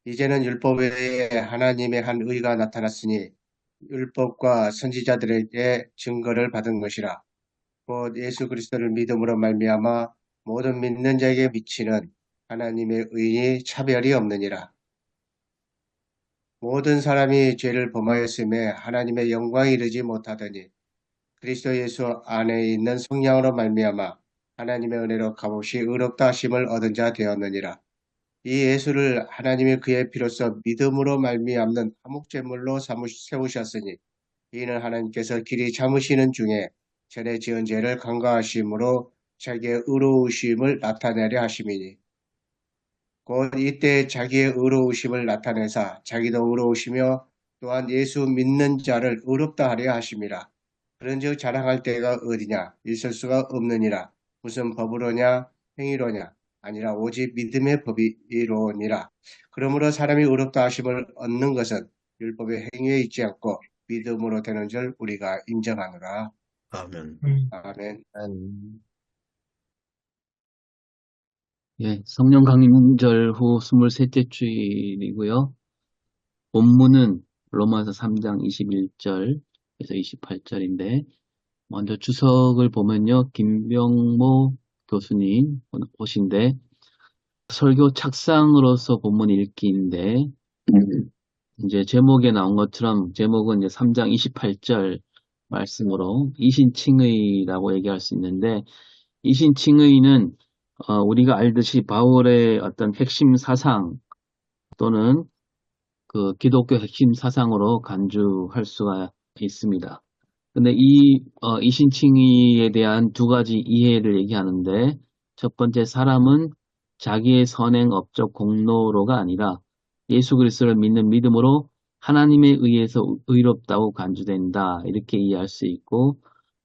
이제는 율법 외에 하나님의 한 의가 나타났으니 율법과 선지자들에게 증거를 받은 것이라. 곧 예수 그리스도를 믿음으로 말미암아 모든 믿는 자에게 미치는 하나님의 의인이 차별이 없느니라. 모든 사람이 죄를 범하였음에 하나님의 영광에 이르지 못하더니 그리스도 예수 안에 있는 성령으로 말미암아 하나님의 은혜로 값없이 의롭다 하심을 얻은 자 되었느니라. 이 예수를 하나님이 그의 피로써 믿음으로 말미암는 화목제물로 세우셨으니 이는 하나님께서 길이 참으시는 중에 전에 지은 죄를 간과하심으로 자기의 의로우심을 나타내려 하심이니 곧 이때 자기의 의로우심을 나타내사 자기도 의로우시며 또한 예수 믿는 자를 의롭다 하려 하심이라. 그런즉 자랑할 때가 어디냐 있을 수가 없느니라. 무슨 법으로냐 행위로냐 아니라 오직 믿음의 법이로니라. 그러므로 사람이 의롭다 하심을 얻는 것은 율법의 행위에 있지 않고 믿음으로 되는 줄 우리가 인정하노라. 아멘. 아멘. 음. 예, 성령 강림절 후 23째 주일이고요. 본문은 로마서 3장 21절에서 28절인데, 먼저 주석을 보면요, 김병모 교수님 오신데, 설교 착상으로서 본문 읽기인데, 이제 제목에 나온 것처럼, 제목은 이제 3장 28절 말씀으로 이신칭의라고 얘기할 수 있는데, 이신칭의는 우리가 알듯이 바울의 어떤 핵심 사상 또는 그 기독교 핵심 사상으로 간주할 수가 있습니다. 근데 이 이신칭의에 대한 두 가지 이해를 얘기하는데, 첫 번째, 사람은 자기의 선행 업적 공로로가 아니라 예수 그리스도를 믿는 믿음으로 하나님에 의해서 의롭다고 간주된다, 이렇게 이해할 수 있고,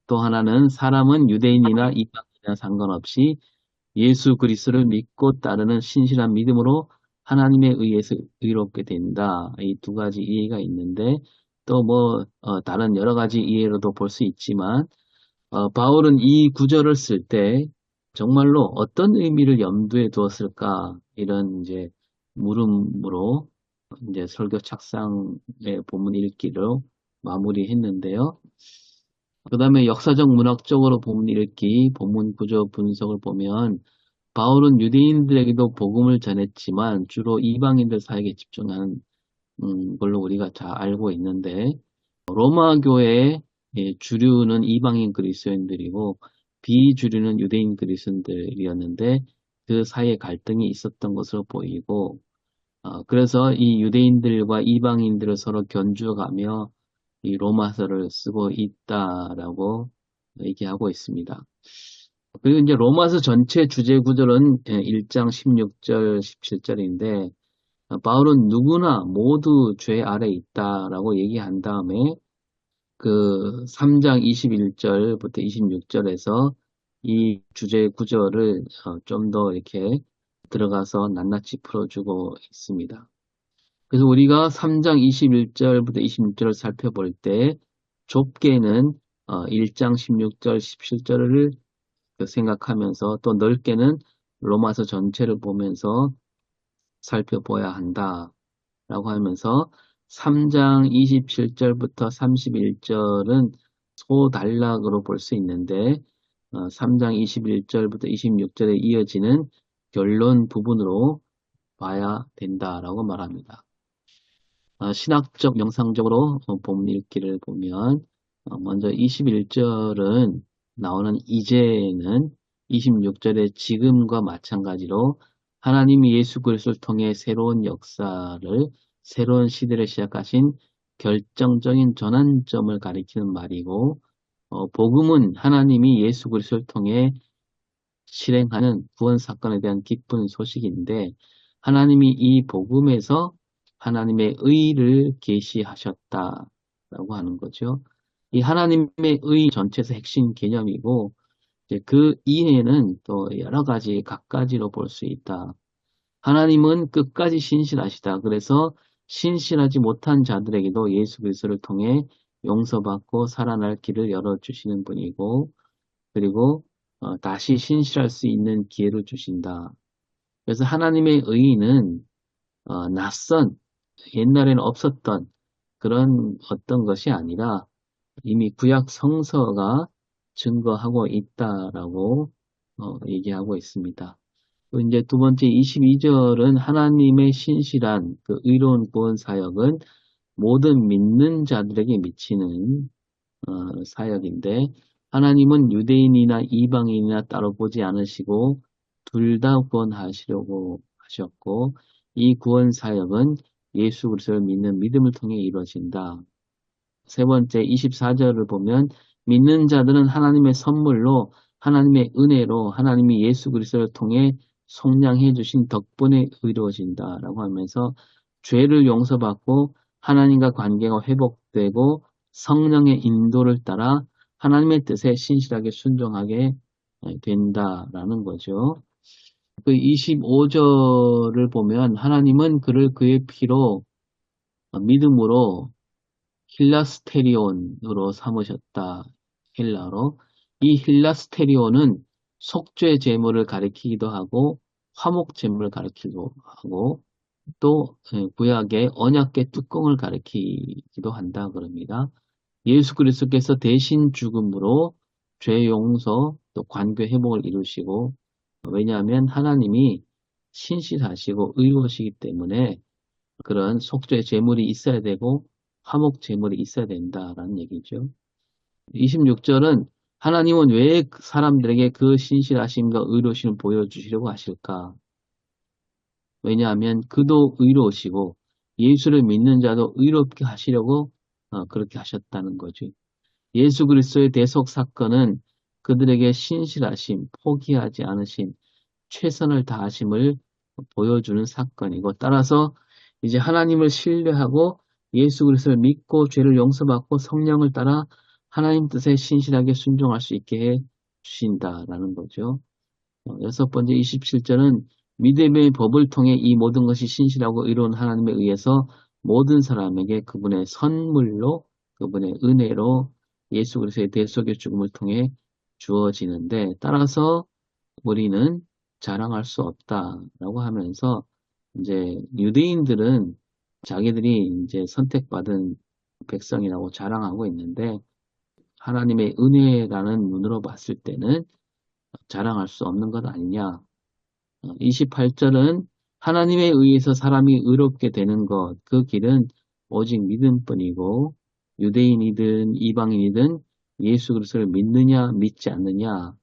또 하나는 사람은 유대인이나 이방인이나 상관없이 예수 그리스도를 믿고 따르는 신실한 믿음으로 하나님에 의해서 의롭게 된다. 이 두 가지 이해가 있는데, 또 다른 여러 가지 이해로도 볼 수 있지만, 바울은 이 구절을 쓸 때 정말로 어떤 의미를 염두에 두었을까? 이런 이제 물음으로 이제 설교 착상의 본문 읽기로 마무리했는데요. 그 다음에 역사적 문학적으로 본문 읽기, 본문 구조 분석을 보면 바울은 유대인들에게도 복음을 전했지만 주로 이방인들 사이에 집중한 걸로 우리가 잘 알고 있는데, 로마 교회의 주류는 이방인 그리스도인들이고 비주류는 유대인 그리스도인들이었는데 그 사이에 갈등이 있었던 것으로 보이고, 그래서 이 유대인들과 이방인들을 서로 견주어가며 이 로마서를 쓰고 있다라고 얘기하고 있습니다. 그리고 이제 로마서 전체 주제 구절은 1장 16절, 17절인데, 바울은 누구나 모두 죄 아래 있다라고 얘기한 다음에 그 3장 21절부터 26절에서 이 주제 구절을 좀 더 이렇게 들어가서 낱낱이 풀어주고 있습니다. 그래서 우리가 3장 21절부터 26절을 살펴볼 때 좁게는 1장 16절, 17절을 생각하면서 또 넓게는 로마서 전체를 보면서 살펴봐야 한다라고 하면서 3장 27절부터 31절은 소단락으로 볼 수 있는데 3장 21절부터 26절에 이어지는 결론 부분으로 봐야 된다라고 말합니다. 신학적 명상적으로 본문 읽기를 보면 먼저 21절은 나오는 이제는 26절의 지금과 마찬가지로 하나님이 예수 그리스도를 통해 새로운 역사를, 새로운 시대를 시작하신 결정적인 전환점을 가리키는 말이고, 복음은 하나님이 예수 그리스도를 통해 실행하는 구원 사건에 대한 기쁜 소식인데, 하나님이 이 복음에서 하나님의 의를 계시하셨다라고 하는 거죠. 이 하나님의 의 전체에서 핵심 개념이고, 이제 그 이해는 또 여러 가지 각가지로 볼 수 있다. 하나님은 끝까지 신실하시다. 그래서 신실하지 못한 자들에게도 예수 그리스도를 통해 용서받고 살아날 길을 열어주시는 분이고, 그리고 다시 신실할 수 있는 기회를 주신다. 그래서 하나님의 의의는 낯선, 옛날에는 없었던 그런 어떤 것이 아니라 이미 구약 성서가 증거하고 있다라고 얘기하고 있습니다. 또 이제 두 번째 22절은 하나님의 신실한 그 의로운 구원 사역은 모든 믿는 자들에게 미치는 사역인데 하나님은 유대인이나 이방인이나 따로 보지 않으시고 둘 다 구원하시려고 하셨고 이 구원 사역은 예수 그리스도를 믿는 믿음을 통해 이루어진다. 세 번째 24절을 보면 믿는 자들은 하나님의 선물로 하나님의 은혜로 하나님이 예수 그리스도를 통해 속량해 주신 덕분에 의로워진다라고 하면서 죄를 용서받고 하나님과 관계가 회복되고 성령의 인도를 따라 하나님의 뜻에 신실하게 순종하게 된다라는 거죠. 그 25절을 보면 하나님은 그를 그의 피로 믿음으로 힐라스테리온으로 삼으셨다. 헬라로. 이 힐라스테리온은 속죄 제물을 가리키기도 하고 화목 제물을 가리키기도 하고 또 구약의 언약궤 뚜껑을 가리키기도 한다 그럽니다. 예수 그리스도께서 대신 죽음으로 죄 용서 또 관계 회복을 이루시고 왜냐하면 하나님이 신실하시고 의로우시기 때문에 그런 속죄 제물이 있어야 되고 화목 제물이 있어야 된다라는 얘기죠. 26절은 하나님은 왜 사람들에게 그 신실하심과 의로우심을 보여주시려고 하실까? 왜냐하면 그도 의로우시고 예수를 믿는 자도 의롭게 하시려고 그렇게 하셨다는 거죠. 예수 그리스도의 대속 사건은 그들에게 신실하심, 포기하지 않으신 최선을 다하심을 보여주는 사건이고 따라서 이제 하나님을 신뢰하고 예수 그리스도를 믿고 죄를 용서받고 성령을 따라 하나님 뜻에 신실하게 순종할 수 있게 해 주신다라는 거죠. 여섯 번째 27절은 믿음의 법을 통해 이 모든 것이 신실하고 의로운 하나님에 의해서 모든 사람에게 그분의 선물로 그분의 은혜로 예수 그리스도의 대속의 죽음을 통해 주어지는데 따라서 우리는 자랑할 수 없다라고 하면서 이제 유대인들은 자기들이 이제 선택받은 백성이라고 자랑하고 있는데 하나님의 은혜라는 눈으로 봤을 때는 자랑할 수 없는 것 아니냐. 28절은 하나님에 의해서 사람이 의롭게 되는 것, 그 길은 오직 믿음뿐이고 유대인이든 이방인이든 예수 그리스도를 믿느냐 믿지 않느냐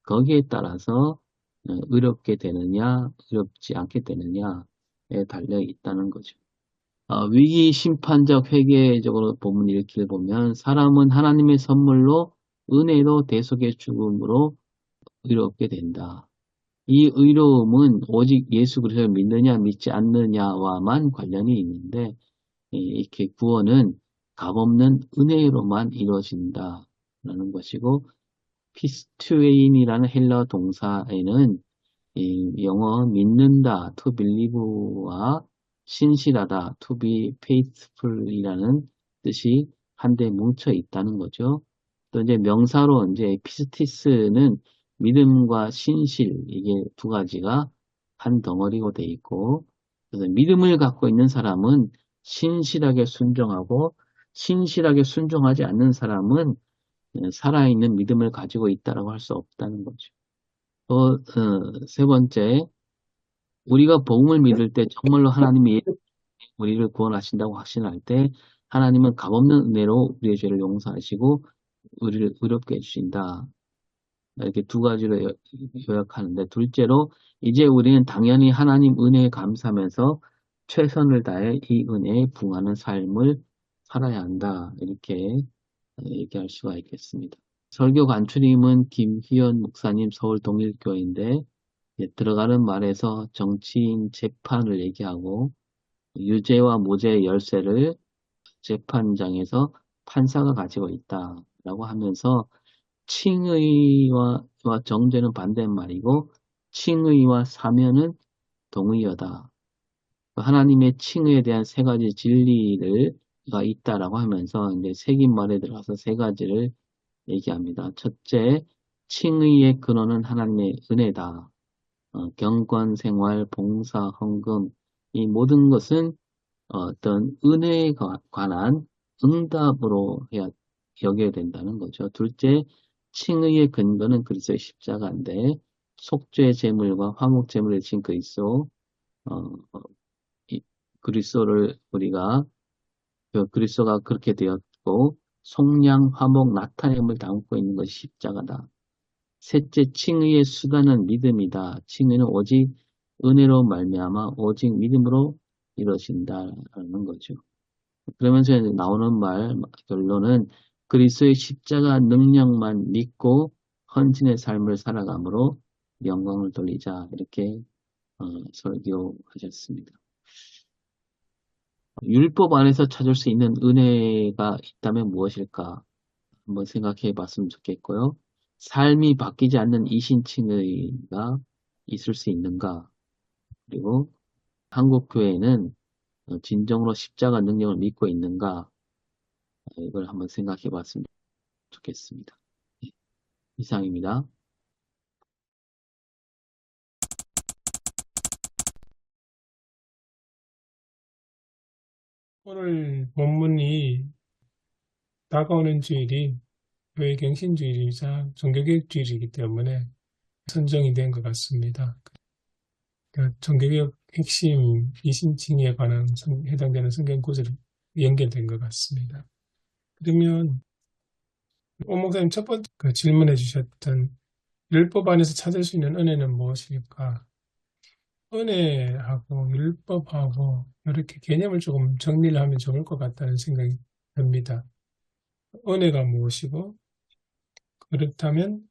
거기에 따라서 의롭게 되느냐 의롭지 않게 되느냐에 달려 있다는 거죠. 위기 심판적 회개적으로 본문 읽기를 보면 사람은 하나님의 선물로 은혜로 대속의 죽음으로 의롭게 된다. 이 의로움은 오직 예수 그리스도를 믿느냐 믿지 않느냐와만 관련이 있는데 이렇게 구원은 값없는 은혜로만 이루어진다라는 것이고 피스투에인이라는 헬라 동사에는 이 영어 믿는다, to believe와 신실하다, to be faithful이라는 뜻이 한데 뭉쳐 있다는 거죠. 또 이제 명사로 이제 피스티스는 믿음과 신실 이게 두 가지가 한 덩어리로 돼 있고 그래서 믿음을 갖고 있는 사람은 신실하게 순종하고 신실하게 순종하지 않는 사람은 살아있는 믿음을 가지고 있다라고 할 수 없다는 거죠. 또 세 번째, 우리가 복음을 믿을 때 정말로 하나님이 우리를 구원하신다고 확신할 때 하나님은 값없는 은혜로 우리의 죄를 용서하시고 우리를 의롭게 해주신다. 이렇게 두 가지로 요약하는데 둘째로 이제 우리는 당연히 하나님 은혜에 감사하면서 최선을 다해 이 은혜에 부응하는 삶을 살아야 한다. 이렇게 얘기할 수가 있겠습니다. 설교 간추림은 김희연 목사님 서울 동일교회인데 들어가는 말에서 정치인 재판을 얘기하고 유죄와 무죄의 열쇠를 재판장에서 판사가 가지고 있다라고 하면서 칭의와 정죄는 반대말이고 칭의와 사면은 동의어다. 하나님의 칭의에 대한 세 가지 진리가 있다라고 하면서 이제 새긴말에 들어가서 세 가지를 얘기합니다. 첫째, 칭의의 근원은 하나님의 은혜다. 경건, 생활, 봉사, 헌금 이 모든 것은 어떤 은혜에 관한 응답으로 여겨야 된다는 거죠. 둘째, 칭의의 근거는 그리스도의 십자가인데 속죄 제물과 화목 제물을 진 그리스도, 어, 어, 그리스도를 우리가 그리스도가 그렇게 되었고 속량, 화목, 나타냄을 담고 있는 것이 십자가다. 셋째, 칭의의 수단은 믿음이다. 칭의는 오직 은혜로 말미암아 오직 믿음으로 이루어진다는 거죠. 그러면서 나오는 결론은 그리스도의 십자가 능력만 믿고 헌신의 삶을 살아감으로 영광을 돌리자. 이렇게 설교하셨습니다. 율법 안에서 찾을 수 있는 은혜가 있다면 무엇일까? 한번 생각해 봤으면 좋겠고요. 삶이 바뀌지 않는 이신칭의가 있을 수 있는가? 그리고 한국교회는 진정으로 십자가 능력을 믿고 있는가? 이걸 한번 생각해 봤으면 좋겠습니다. 네, 이상입니다. 오늘 본문이 다가오는 주일이 교회 갱신주일이자 종교개혁 주일이기 때문에 선정이 된 것 같습니다. 종교개혁 핵심 이신칭의에 관한 해당되는 성경 구절이 연결된 것 같습니다. 그러면 오 목사님 첫 번째 질문해 주셨던 율법 안에서 찾을 수 있는 은혜는 무엇일까? 은혜하고 율법하고 이렇게 개념을 조금 정리를 하면 좋을 것 같다는 생각이 듭니다. 은혜가 무엇이고 그렇다면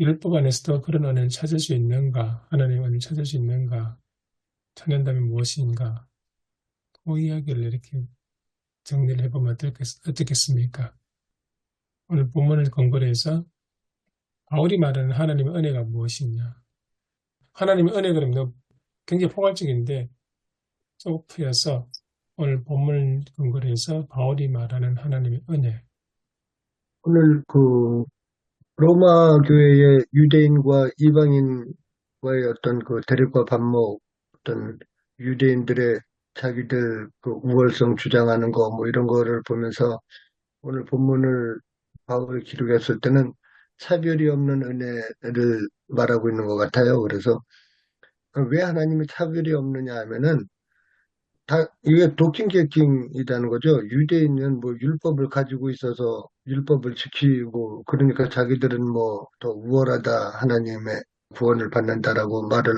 율법 안에서도 그런 은혜를 찾을 수 있는가? 하나님의 은혜를 찾을 수 있는가? 찾는다면 무엇인가? 그 이야기를 이렇게 정리를 해보면 어떻겠습니까? 오늘 본문을 근거로 해서 바울이 말하는 하나님의 은혜가 무엇이냐? 하나님의 은혜 그러면 굉장히 포괄적인데 좁혀서 오늘 본문을 근거로 해서 바울이 말하는 하나님의 은혜. 오늘 로마 교회의 유대인과 이방인과의 어떤 대립과 반목, 어떤 유대인들의 자기들 우월성 주장하는 거 뭐 이런 거를 보면서 오늘 본문을 바울이 기록했을 때는 차별이 없는 은혜를 말하고 있는 것 같아요. 그래서 왜 하나님이 차별이 없느냐 하면은 이게 도킹개킹이라는 거죠. 유대인은 뭐 율법을 가지고 있어서 율법을 지키고 그러니까 자기들은 뭐 더 우월하다 하나님의 구원을 받는다라고 말을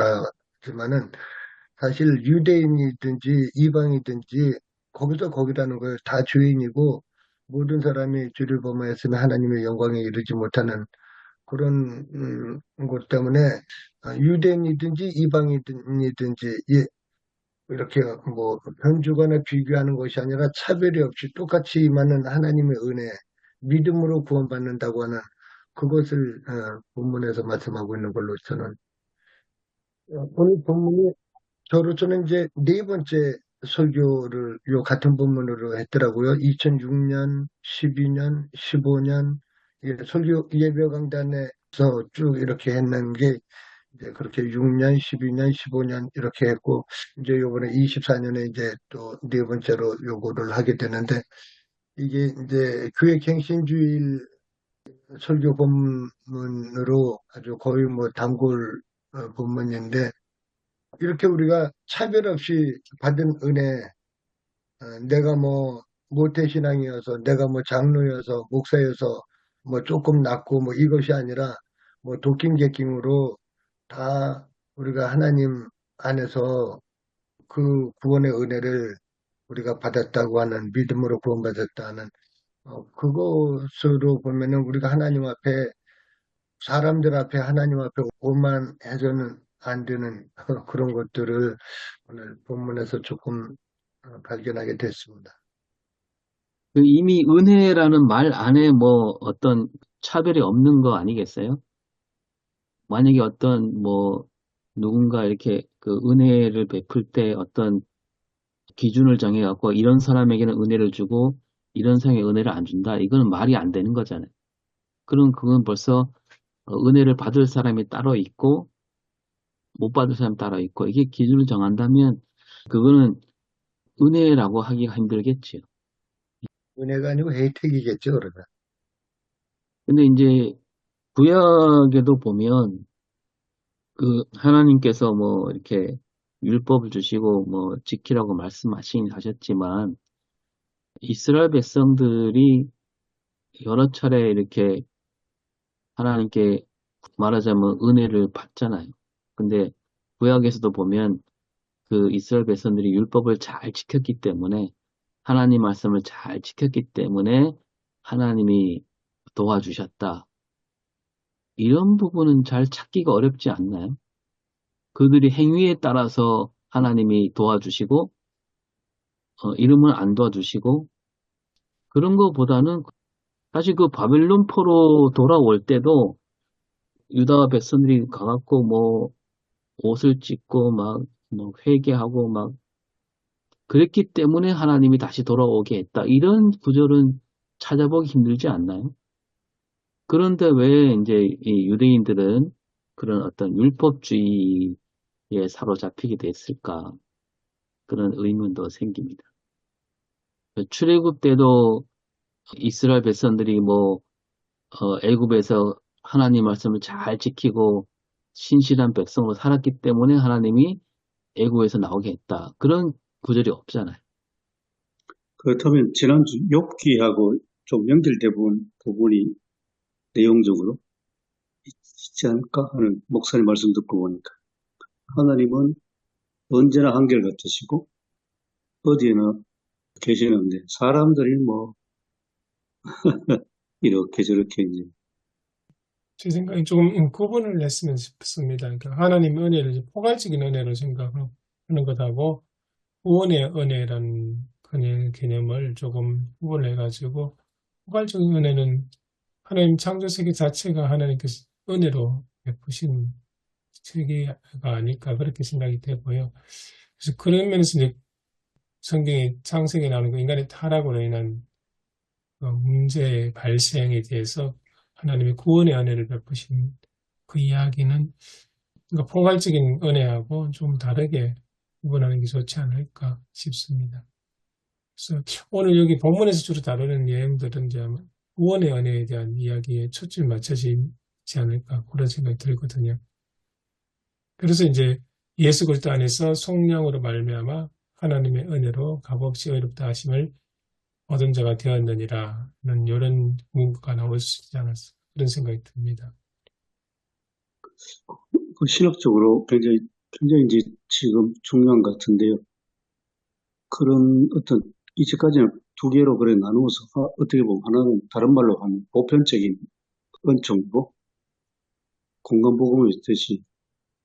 하지만은 사실 유대인이든지 이방이든지 거기서 거기라는 거예요. 다 죄인이고 모든 사람이 죄를 범하였으면 하나님의 영광에 이르지 못하는 그런 것 때문에 유대인이든지 이방인이든지 이렇게 뭐 현주거나 비교하는 것이 아니라 차별이 없이 똑같이 임하는 하나님의 은혜, 믿음으로 구원받는다고 하는 그것을 본문에서 말씀하고 있는 걸로 저는 오늘 본문이 저로서는 이제 네 번째 설교를 요 같은 본문으로 했더라고요. 2006년, 12년, 15년 설교 예배 강단에서 쭉 이렇게 했는 게 이제 그렇게 6년, 12년, 15년 이렇게 했고 이제 요번에 24년에 이제 또 네 번째로 요거를 하게 되는데 이게 이제 교회 갱신주일 설교 본문으로 아주 거의 뭐 단골 본문인데 이렇게 우리가 차별 없이 받은 은혜, 내가 뭐 모태신앙이어서 내가 뭐 장로여서 목사여서 뭐 조금 낫고 뭐 이것이 아니라 뭐 도킹개킹으로 다 우리가 하나님 안에서 그 구원의 은혜를 우리가 받았다고 하는 믿음으로 구원받았다는 그것으로 보면은 우리가 하나님 앞에 사람들 앞에 하나님 앞에 오만해서는 안 되는 그런 것들을 오늘 본문에서 조금 발견하게 됐습니다. 이미 은혜라는 말 안에 뭐 어떤 차별이 없는 거 아니겠어요? 만약에 어떤 뭐 누군가 이렇게 그 은혜를 베풀 때 어떤 기준을 정해갖고 이런 사람에게는 은혜를 주고 이런 사람에게 은혜를 안 준다. 이거는 말이 안 되는 거잖아요. 그럼 그건 벌써 은혜를 받을 사람이 따로 있고 못 받을 사람이 따로 있고 이게 기준을 정한다면 그거는 은혜라고 하기가 힘들겠지요. 은혜가 아니고 혜택이겠죠, 그러면. 근데 이제 구약에도 보면 그 하나님께서 뭐 이렇게 율법을 주시고 뭐 지키라고 말씀하시긴 하셨지만 이스라엘 백성들이 여러 차례 이렇게 하나님께 말하자면 은혜를 받잖아요. 근데 구약에서도 보면 그 이스라엘 백성들이 율법을 잘 지켰기 때문에 하나님 말씀을 잘 지켰기 때문에 하나님이 도와주셨다. 이런 부분은 잘 찾기가 어렵지 않나요? 그들이 행위에 따라서 하나님이 도와주시고 이름은 안 도와주시고 그런 것보다는 사실 그 바벨론 포로 돌아올 때도 유다 백성들이 가갖고 뭐 옷을 찢고 막 뭐 회개하고 막 그랬기 때문에 하나님이 다시 돌아오게 했다. 이런 구절은 찾아보기 힘들지 않나요? 그런데 왜 이제 이 유대인들은 그런 어떤 율법주의에 사로잡히게 됐을까? 그런 의문도 생깁니다. 출애굽 때도 이스라엘 백성들이 뭐 애굽에서 하나님 말씀을 잘 지키고 신실한 백성으로 살았기 때문에 하나님이 애굽에서 나오게 했다. 그런 구절이 없잖아요. 그렇다면 지난주 욥기하고 좀 연결돼 본 부분이 내용적으로 있지 않을까 하는 목사님 말씀 듣고 보니까 하나님은 언제나 한결같으시고 어디에나 계시는데 사람들이 뭐 이렇게 저렇게 이제 제 생각에 조금 구분을 했으면 싶습니다. 그러니까 하나님 은혜를 이제 포괄적인 은혜로 생각하는 것하고 구원의 은혜라는 개념을 조금 구분해가지고 포괄적인 은혜는 하나님 창조 세계 자체가 하나님께서 은혜로 베푸신 세계가 아닐까 그렇게 생각이 되고요. 그래서 그런 면에서 이제 성경이 창세기에 나오는 그 인간의 타락으로 인한 문제의 발생에 대해서 하나님의 구원의 은혜를 베푸신 그 이야기는 그러니까 포괄적인 은혜하고 좀 다르게 구분하는 게 좋지 않을까 싶습니다. 그래서 오늘 여기 본문에서 주로 다루는 내용들은 이제 아마 구원의 은혜에 대한 이야기에 초점이 맞춰지지 않을까 그런 생각이 들거든요. 그래서 이제 예수 그리스도 안에서 성령으로 말미암아 하나님의 은혜로 값없이 의롭다 하심을 얻은 자가 되었느니라는 이런 문구가 나올 수 있지 않았어 그런 생각이 듭니다. 그 신학적으로 굉장히 이제 지금 중요한 것 같은데요. 그런 어떤 이제까지는 두 개로 그래 나누어서 어떻게 보면 하나는 다른 말로 하면 보편적인 은총이고 공간복음이 있듯이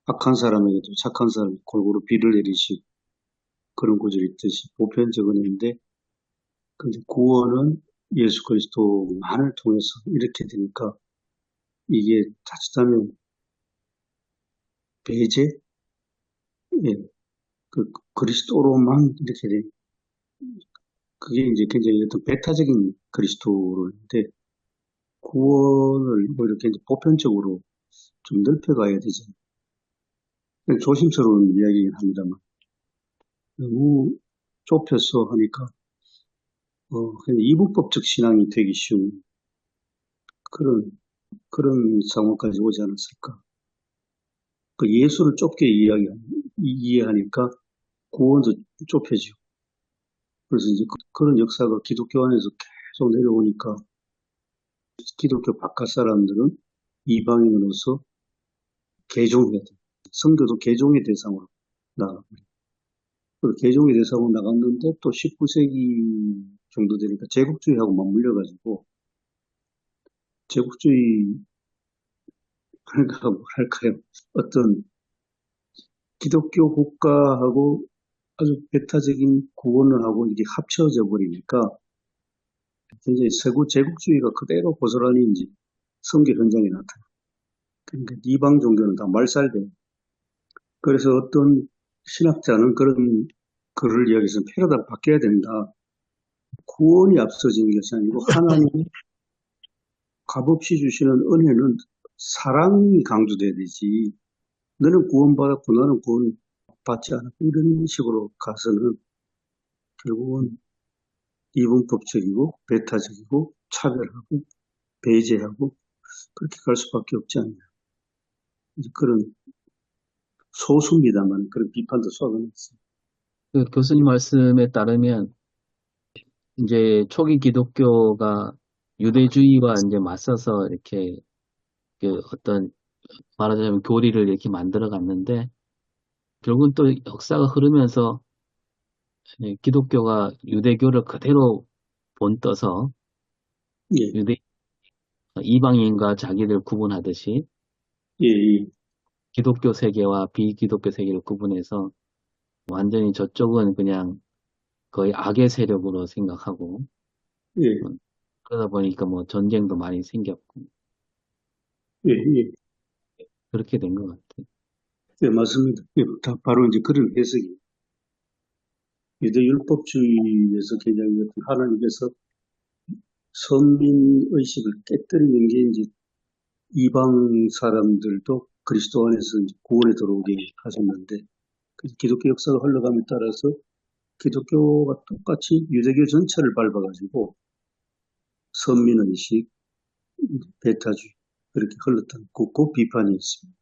악한 사람에게도 착한 사람이 골고루 비를 내리시고 그런 구절이 있듯이 보편적 은혜인데 근데 구원은 예수 그리스도만을 통해서 이렇게 되니까 이게 자칫하면 배제? 예, 그 그리스도로만 이렇게 돼. 그게 이제 굉장히 어떤 배타적인 그리스도로인데 구원을 오히려 굉장히 보편적으로 좀 넓혀가야 되잖아요. 조심스러운 이야기긴 합니다만 너무 좁혀서 하니까 그냥 이분법적 신앙이 되기 쉬운 그런 상황까지 오지 않았을까. 그 예수를 좁게 이해하니까 구원도 좁혀지고 그래서 이제 그런 역사가 기독교 안에서 계속 내려오니까 기독교 바깥 사람들은 이방인으로서 개종해야 돼. 성교도 개종의 대상으로 나가고 그 개종의 대상으로 나갔는데 또 19세기 정도 되니까 제국주의하고 맞물려가지고 제국주의 그러니까 뭐랄까요 어떤 기독교 국가하고 아주 배타적인 구원을 하고 이게 합쳐져 버리니까 굉장히 세구 제국주의가 그대로 고스란히 이제 선교 현장에 나타나. 그러니까 이방 종교는 다 말살돼. 그래서 어떤 신학자는 그런 글을 이야기해서 패러다가 바뀌어야 된다. 구원이 앞서지는 것이 아니고 하나님이 값없이 주시는 은혜는 사랑이 강조돼야 되지. 너는 구원받았고 나는 구원받지 받지 않았고 이런 식으로 가서는 결국은 이분법적이고 배타적이고 차별하고 배제하고 그렇게 갈 수밖에 없지 않냐. 그런 소수입니다만 그런 비판도 쏟아냈어요. 그 교수님 말씀에 따르면 이제 초기 기독교가 유대주의와 이제 맞서서 이렇게 그 어떤 말하자면 교리를 이렇게 만들어 갔는데 결국은 또 역사가 흐르면서 기독교가 유대교를 그대로 본떠서 예, 유대 이방인과 자기들 구분하듯이 예, 예, 기독교 세계와 비기독교 세계를 구분해서 완전히 저쪽은 그냥 거의 악의 세력으로 생각하고 예, 그러다 보니까 뭐 전쟁도 많이 생겼고 예, 예, 그렇게 된 것 같아요. 예, 맞습니다. 예, 다 바로 이제 그런 해석이 유대율법주의에서 굉장히 하나님께서 선민 의식을 깨뜨리는 게 이제 이방 사람들도 그리스도 안에서 이제 구원에 들어오게 하셨는데 기독교 역사가 흘러감에 따라서 기독교가 똑같이 유대교 전체를 밟아가지고 선민의식, 배타주의 그렇게 흘렀던 그 비판이 있습니다.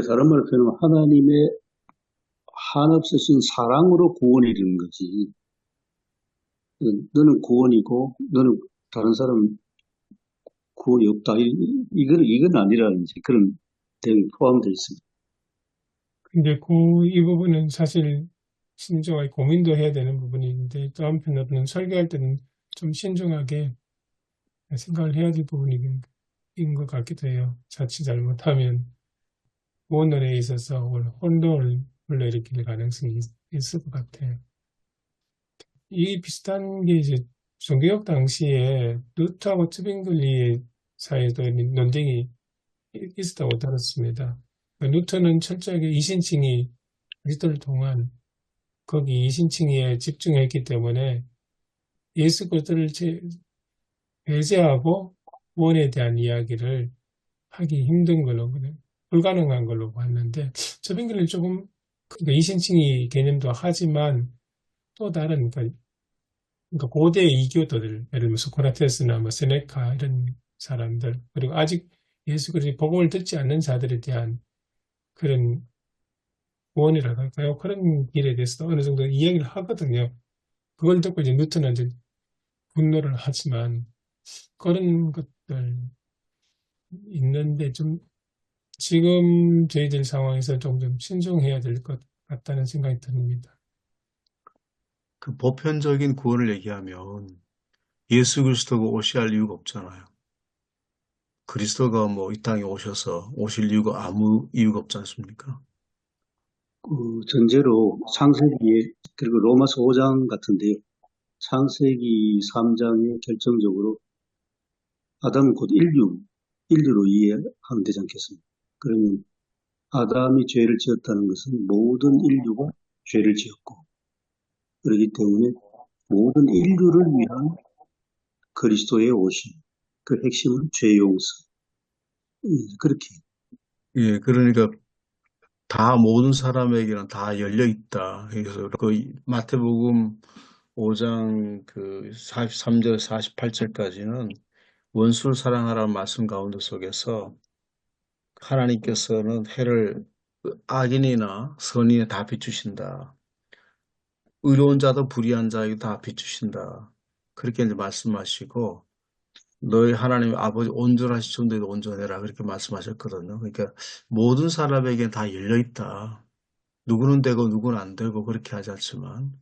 다른 말로 표현하면 하나님의 한없으신 사랑으로 구원이 이루는 거지. 너는 구원이고 너는 다른 사람은 구원이 없다. 이건 아니라는 이제 그런 내용이 포함되어 있습니다. 근데 이 부분은 사실 신중하게 고민도 해야 되는 부분이 있는데 또 한편으로는 설계할 때는 좀 신중하게 생각을 해야 될 부분인 것 같기도 해요. 자칫 잘못하면 구원론에 있어서 혼돈을 불러일으킬 가능성이 있을 것 같아요. 이 비슷한 게 이제 종교개혁 당시에 루터하고 트빙글리 사이에도 논쟁이 있었다고 들었습니다. 루터는 철저하게 이신칭의 그리스도를 통한 거기 이신칭의에 집중했기 때문에 예수 그리스도를 배제하고 구원에 대한 이야기를 하기 힘든 걸로 불가능한 걸로 봤는데 트빙글리는 조금 그러니까 이신칭의 개념도 하지만 또 다른 그러니까 고대 이교도들, 예를 들면 소크라테스나 뭐 세네카 이런 사람들, 그리고 아직 예수 그리스도의 복음을 듣지 않는 자들에 대한 그런 구원이라고 할까요? 그런 길에 대해서도 어느 정도 이야기를 하거든요. 그걸 듣고 이제 뉴턴은 이제 분노를 하지만 그런 것들 있는데 좀 지금 저희들 상황에서 좀 신중해야 될 것 같다는 생각이 듭니다. 그 보편적인 구원을 얘기하면 예수 그리스도가 오셔야 할 이유가 없잖아요. 그리스도가 뭐 이 땅에 오실 이유가 아무 이유가 없지 않습니까? 전제로 창세기에 그리고 로마서 5장 같은데요. 창세기 3장에 결정적으로 아담은 곧 인류로 이해하면 되지 않겠습니까? 그러면 아담이 죄를 지었다는 것은 모든 인류가 죄를 지었고 그렇기 때문에 모든 인류를 위한 그리스도의 오심, 그 핵심은 죄 용서. 그렇게. 예, 그러니까 다 모든 사람에게는 다 열려 있다. 그래서 그 마태복음 5장 그 43절 48절까지는 원수를 사랑하라는 말씀 가운데 속에서 하나님께서는 해를 악인이나 선인에 다 비추신다. 의로운 자도 불의한 자에게 다 비추신다. 그렇게 이제 말씀하시고 너희 하나님 아버지 온전하시던 너희도 온전해라 그렇게 말씀하셨거든요. 그러니까 모든 사람에게 다 열려 있다. 누구는 되고 누구는 안 되고 그렇게 하지 않지만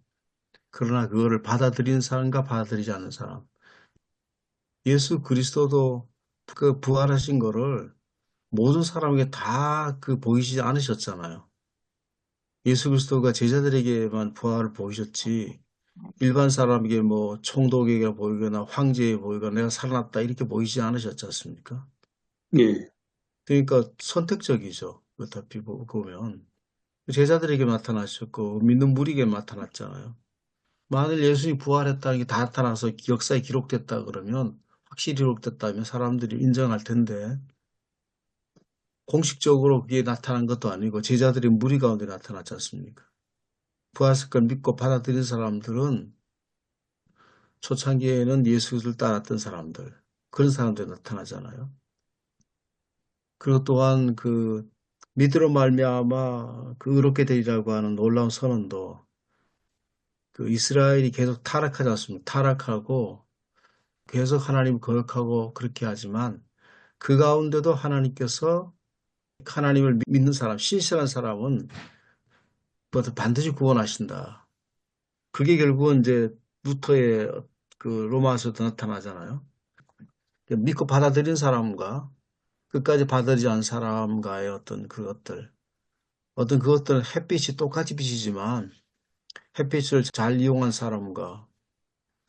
그러나 그거를 받아들이는 사람과 받아들이지 않는 사람. 예수 그리스도도 그 부활하신 거를 모든 사람에게 다 보이시지 않으셨잖아요. 예수 그리스도가 제자들에게만 부활을 보이셨지 일반 사람에게 뭐 총독에게 보이거나 황제에 보이거나 내가 살아났다 이렇게 보이지 않으셨지 않습니까? 예, 그러니까 선택적이죠. 어차피 보면 제자들에게 나타나셨고 믿는 무리에게 나타났잖아요. 만일 예수님이 부활했다는 게 다 나타나서 역사에 기록됐다 그러면 확실히 기록됐다면 사람들이 인정할 텐데 공식적으로 그게 나타난 것도 아니고 제자들이 무리 가운데 나타났지 않습니까? 부활석을 믿고 받아들인 사람들은 초창기에는 예수를 따랐던 사람들, 그런 사람들이 나타나잖아요. 그리고 또한 그 믿음으로 말미암아 그 의롭게 되리라고 하는 놀라운 선언도 그 이스라엘이 계속 타락하지 않습니까? 타락하고 계속 하나님을 거역하고 그렇게 하지만 그 가운데도 하나님께서 하나님을 믿는 사람, 신실한 사람은 반드시 구원하신다. 그게 결국은 이제 루터의 그 로마서도 나타나잖아요. 믿고 받아들인 사람과 끝까지 받아들이지 않은 사람과의 어떤 그것들은 햇빛이 똑같이 비치지만 햇빛을 잘 이용한 사람과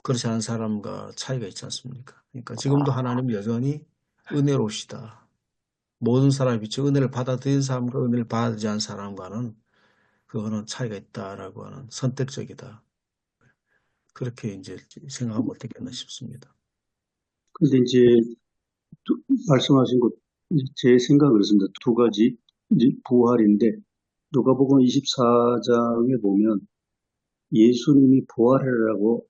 그렇지 않은 사람과 차이가 있지 않습니까? 그러니까 지금도 하나님은 여전히 은혜로우시다. 모든 사람이 비춰 은혜를 받아들인 사람과 은혜를 받아들이지 않은 사람과는 그거는 차이가 있다라고 하는 선택적이다. 그렇게 이제 생각하면 어떻겠나 싶습니다. 근데 이제 말씀하신 것, 제 생각은 그렇습니다. 두 가지, 이제 부활인데, 누가복음 24장에 보면 예수님이 부활이라고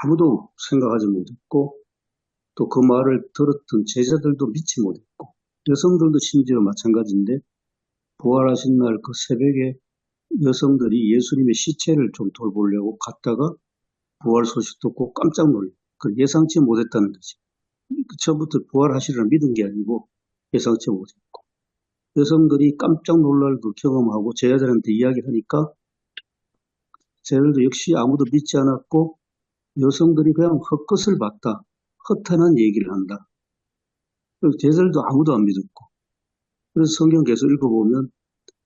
아무도 생각하지 못했고, 또 그 말을 들었던 제자들도 믿지 못했고, 여성들도 심지어 마찬가지인데, 부활하신 날 그 새벽에 여성들이 예수님의 시체를 좀 돌보려고 갔다가 부활 소식 듣고 깜짝 놀래요. 그 예상치 못했다는 거지. 처음부터 부활하시리라 믿은 게 아니고 예상치 못했고. 여성들이 깜짝 놀랄 그 경험하고 제자들한테 이야기하니까 제자들도 역시 아무도 믿지 않았고 여성들이 그냥 헛것을 봤다. 허탄한 얘기를 한다. 그리고 제자들도 아무도 안 믿었고. 그래서 성경 계속 읽어보면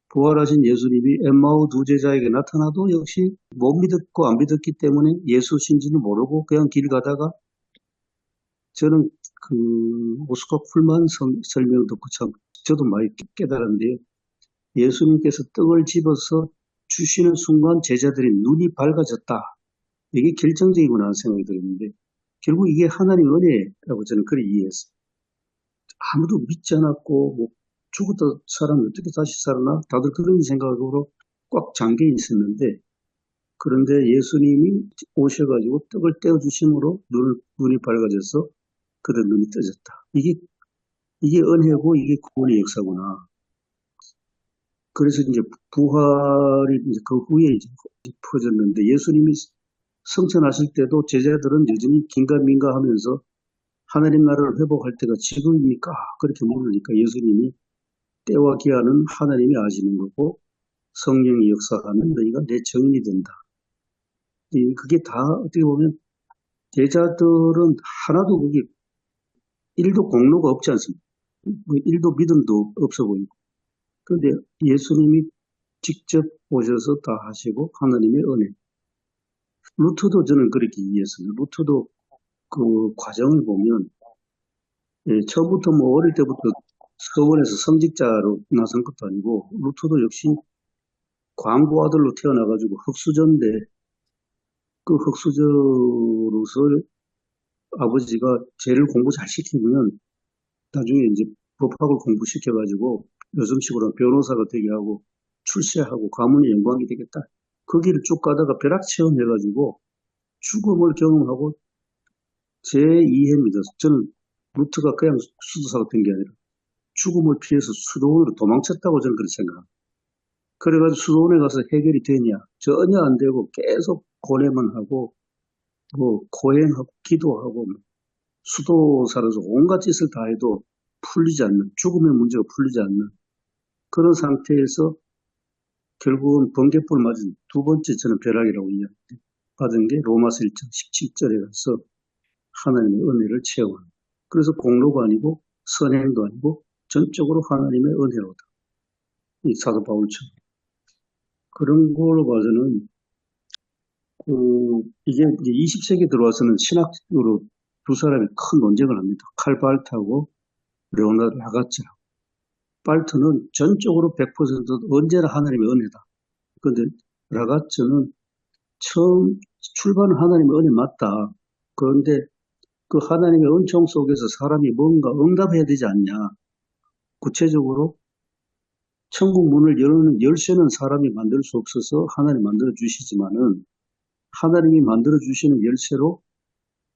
부활하신 예수님이 엠마오 두 제자에게 나타나도 역시 못 믿었고 안 믿었기 때문에 예수신지는 모르고 그냥 길 가다가 저는 그 오스카 쿨만 설명 듣고 참 저도 많이 깨달았는데요. 예수님께서 떡을 집어서 주시는 순간 제자들의 눈이 밝아졌다. 이게 결정적이구나 하는 생각이 들었는데 결국 이게 하나님의 은혜라고 저는 그렇게 이해했어요. 아무도 믿지 않았고 뭐 죽었던 사람이 어떻게 다시 살아나? 다들 그런 생각으로 꽉 잠겨 있었는데 그런데 예수님이 오셔가지고 떡을 떼어주심으로 눈이 밝아져서 그들 눈이 떠졌다. 이게 은혜고 이게 구원의 역사구나. 그래서 이제 부활이 이제 그 후에 이제 퍼졌는데 예수님이 성천하실 때도 제자들은 여전히 긴가민가 하면서 하나님 나라를 회복할 때가 지금입니까? 그렇게 물으니까 예수님이 때와 기한은 하나님이 아시는 거고 성령이 역사하면 너희가 내 정인이 된다. 그게 다 어떻게 보면 제자들은 하나도 그게 1도 공로가 없지 않습니까? 1도 믿음도 없어 보이고. 그런데 예수님이 직접 오셔서 다 하시고 하나님의 은혜. 루터도 저는 그렇게 이해했어요. 루터도 그 과정을 보면 처음부터 뭐 어릴 때부터 서원에서 성직자로 나선 것도 아니고 루터도 역시 광부 아들로 태어나가지고 흑수저인데 그 흑수저로서 아버지가 쟤를 공부 잘 시키면 나중에 이제 법학을 공부시켜가지고 요즘식으로 변호사가 되게 하고 출세하고 가문의 영광이 되겠다. 그 길을 쭉 가다가 벼락 체험해가지고 죽음을 경험하고 제 이해입니다. 저는 루트가 그냥 수도사가 된 게 아니라 죽음을 피해서 수도원으로 도망쳤다고 저는 그렇게 생각합니다. 그래가지고 수도원에 가서 해결이 되냐? 전혀 안 되고 계속 고뇌만 하고 뭐 고행하고 기도하고 수도사로서 온갖 짓을 다 해도 풀리지 않는, 죽음의 문제가 풀리지 않는 그런 상태에서 결국은 번개불 맞은 두 번째 저는 벼락이라고 받은 게 로마서 1장 17절에 가서 하나님의 은혜를 체험합니다. 그래서 공로가 아니고 선행도 아니고 전적으로 하나님의 은혜로다. 이 사도 바울처럼. 그런 걸로 봐서는 이게 이제 20세기 들어와서는 신학으로 두 사람이 큰 논쟁을 합니다. 칼 발트하고 레오나르도 라가츠라. 발트는 전적으로 100% 언제나 하나님의 은혜다. 그런데 라가츠는 처음 출발은 하나님의 은혜 맞다. 그런데 그 하나님의 은총 속에서 사람이 뭔가 응답해야 되지 않냐. 구체적으로 천국 문을 여는 열쇠는 사람이 만들 수 없어서 하나님이 만들어 주시지만은 하나님이 만들어 주시는 열쇠로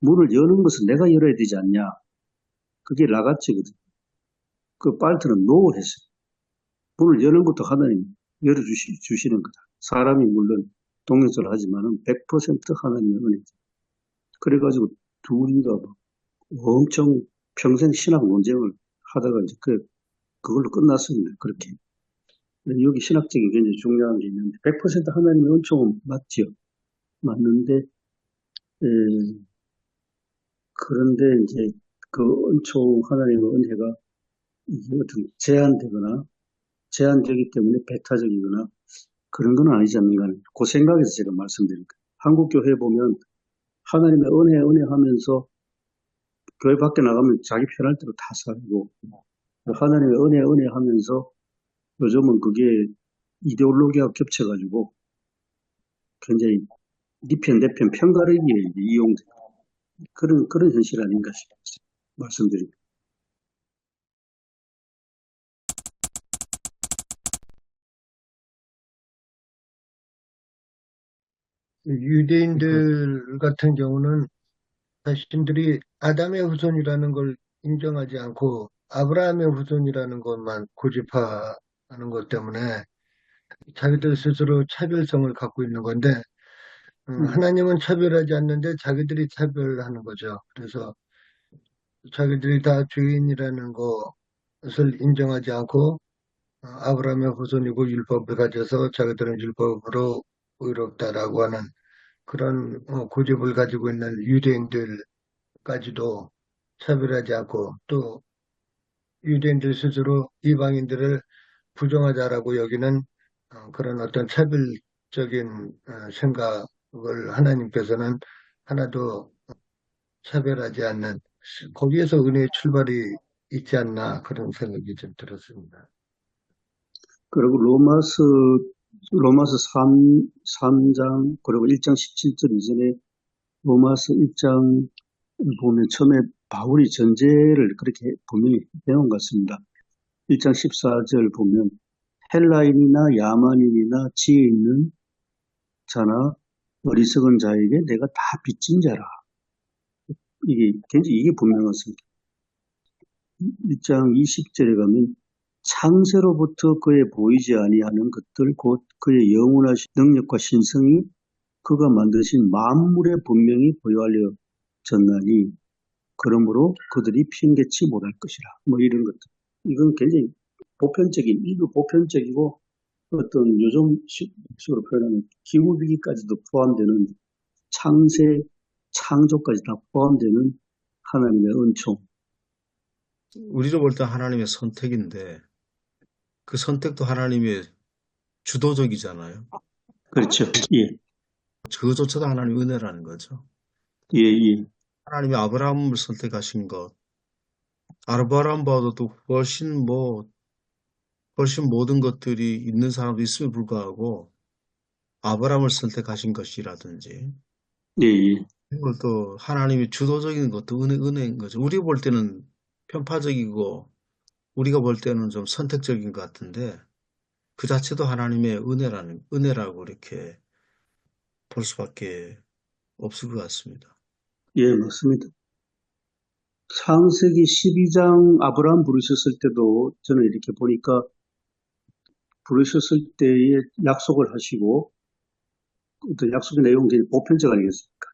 문을 여는 것은 내가 열어야 되지 않냐. 그게 라가치거든. 그 빨트는 노 했어요. 문을 여는 것도 하나님이 열어주시는 거다. 사람이 물론 동요를 하지만은 100% 하나님의 은혜죠. 그래가지고 둘이가 막 엄청 평생 신학 논쟁을 하다가 이제 그걸로 끝났습니다. 그렇게. 여기 신학적인 굉장히 중요한 게 있는데 100% 하나님의 은총은 맞죠. 맞는데 그런데 이제 그 은총 하나님의 은혜가 이게 어떤 제한되기 때문에 배타적이거나 그런 건 아니지 않는가. 그 생각에서 제가 말씀드린 거예요. 한국 교회 보면 하나님의 은혜 하면서 교회 밖에 나가면 자기 편할 대로 다 살고 하나님의 은혜 하면서 요즘은 그게 이데올로기가 겹쳐가지고 굉장히 네 편, 내 편 편가르기에 이용돼. 그런 현실 아닌가 싶어서 말씀드립니다. 유대인들 같은 경우는 자신들이 아담의 후손이라는 걸 인정하지 않고 아브라함의 후손이라는 것만 고집하는 것 때문에 자기들 스스로 차별성을 갖고 있는 건데 하나님은 차별하지 않는데 자기들이 차별하는 거죠. 그래서 자기들이 다 죄인이라는 것을 인정하지 않고 아브라함의 후손이고 율법을 가져서 자기들은 율법으로 의롭다라고 하는 그런 고집을 가지고 있는 유대인들까지도 차별하지 않고 또 유대인들 스스로 이방인들을 부정하자라고 여기는 그런 어떤 차별적인 생각을 하나님께서는 하나도 차별하지 않는 거기에서 은혜의 출발이 있지 않나 그런 생각이 좀 들었습니다. 그리고 로마서 3장, 그리고 1장 17절 이전에 로마서 1장 보면 처음에 바울이 전제를 그렇게 분명히 배운 것 같습니다. 1장 14절 보면 헬라인이나 야만인이나 지혜 있는 자나 어리석은 자에게 내가 다 빚진 자라. 이게 분명했습니다. 1장 20절에 가면 창세로부터 그에 보이지 아니하는 것들 곧 그의 영원하신 능력과 신성이 그가 만드신 만물에 분명히 보여알려졌나니 그러므로 그들이 핑계치 못할 것이라. 뭐 이런 것들. 이건 굉장히 일부 보편적이고 어떤 요즘 식으로 표현하면 기후위기까지도 포함되는 창조까지 다 포함되는 하나님의 은총. 우리로 볼 때 하나님의 선택인데 그 선택도 하나님의 주도적이잖아요. 그렇죠. 예, 그것조차도 하나님의 은혜라는 거죠. 예. 하나님이 아브라함을 선택하신 것, 아브라함보다도 또 훨씬 모든 것들이 있는 사람도 있음에 불구하고 아브라함을 선택하신 것이라든지 예. 이걸 또 하나님이 주도적인 것도 은혜인 거죠. 우리가 볼 때는 편파적이고 우리가 볼 때는 좀 선택적인 것 같은데 그 자체도 하나님의 은혜라고 이렇게 볼 수밖에 없을 것 같습니다. 예, 맞습니다. 창세기 12장 아브라함 부르셨을 때도 저는 이렇게 보니까 부르셨을 때에 약속을 하시고 어떤 약속의 내용은 굉장히 보편적 아니겠습니까?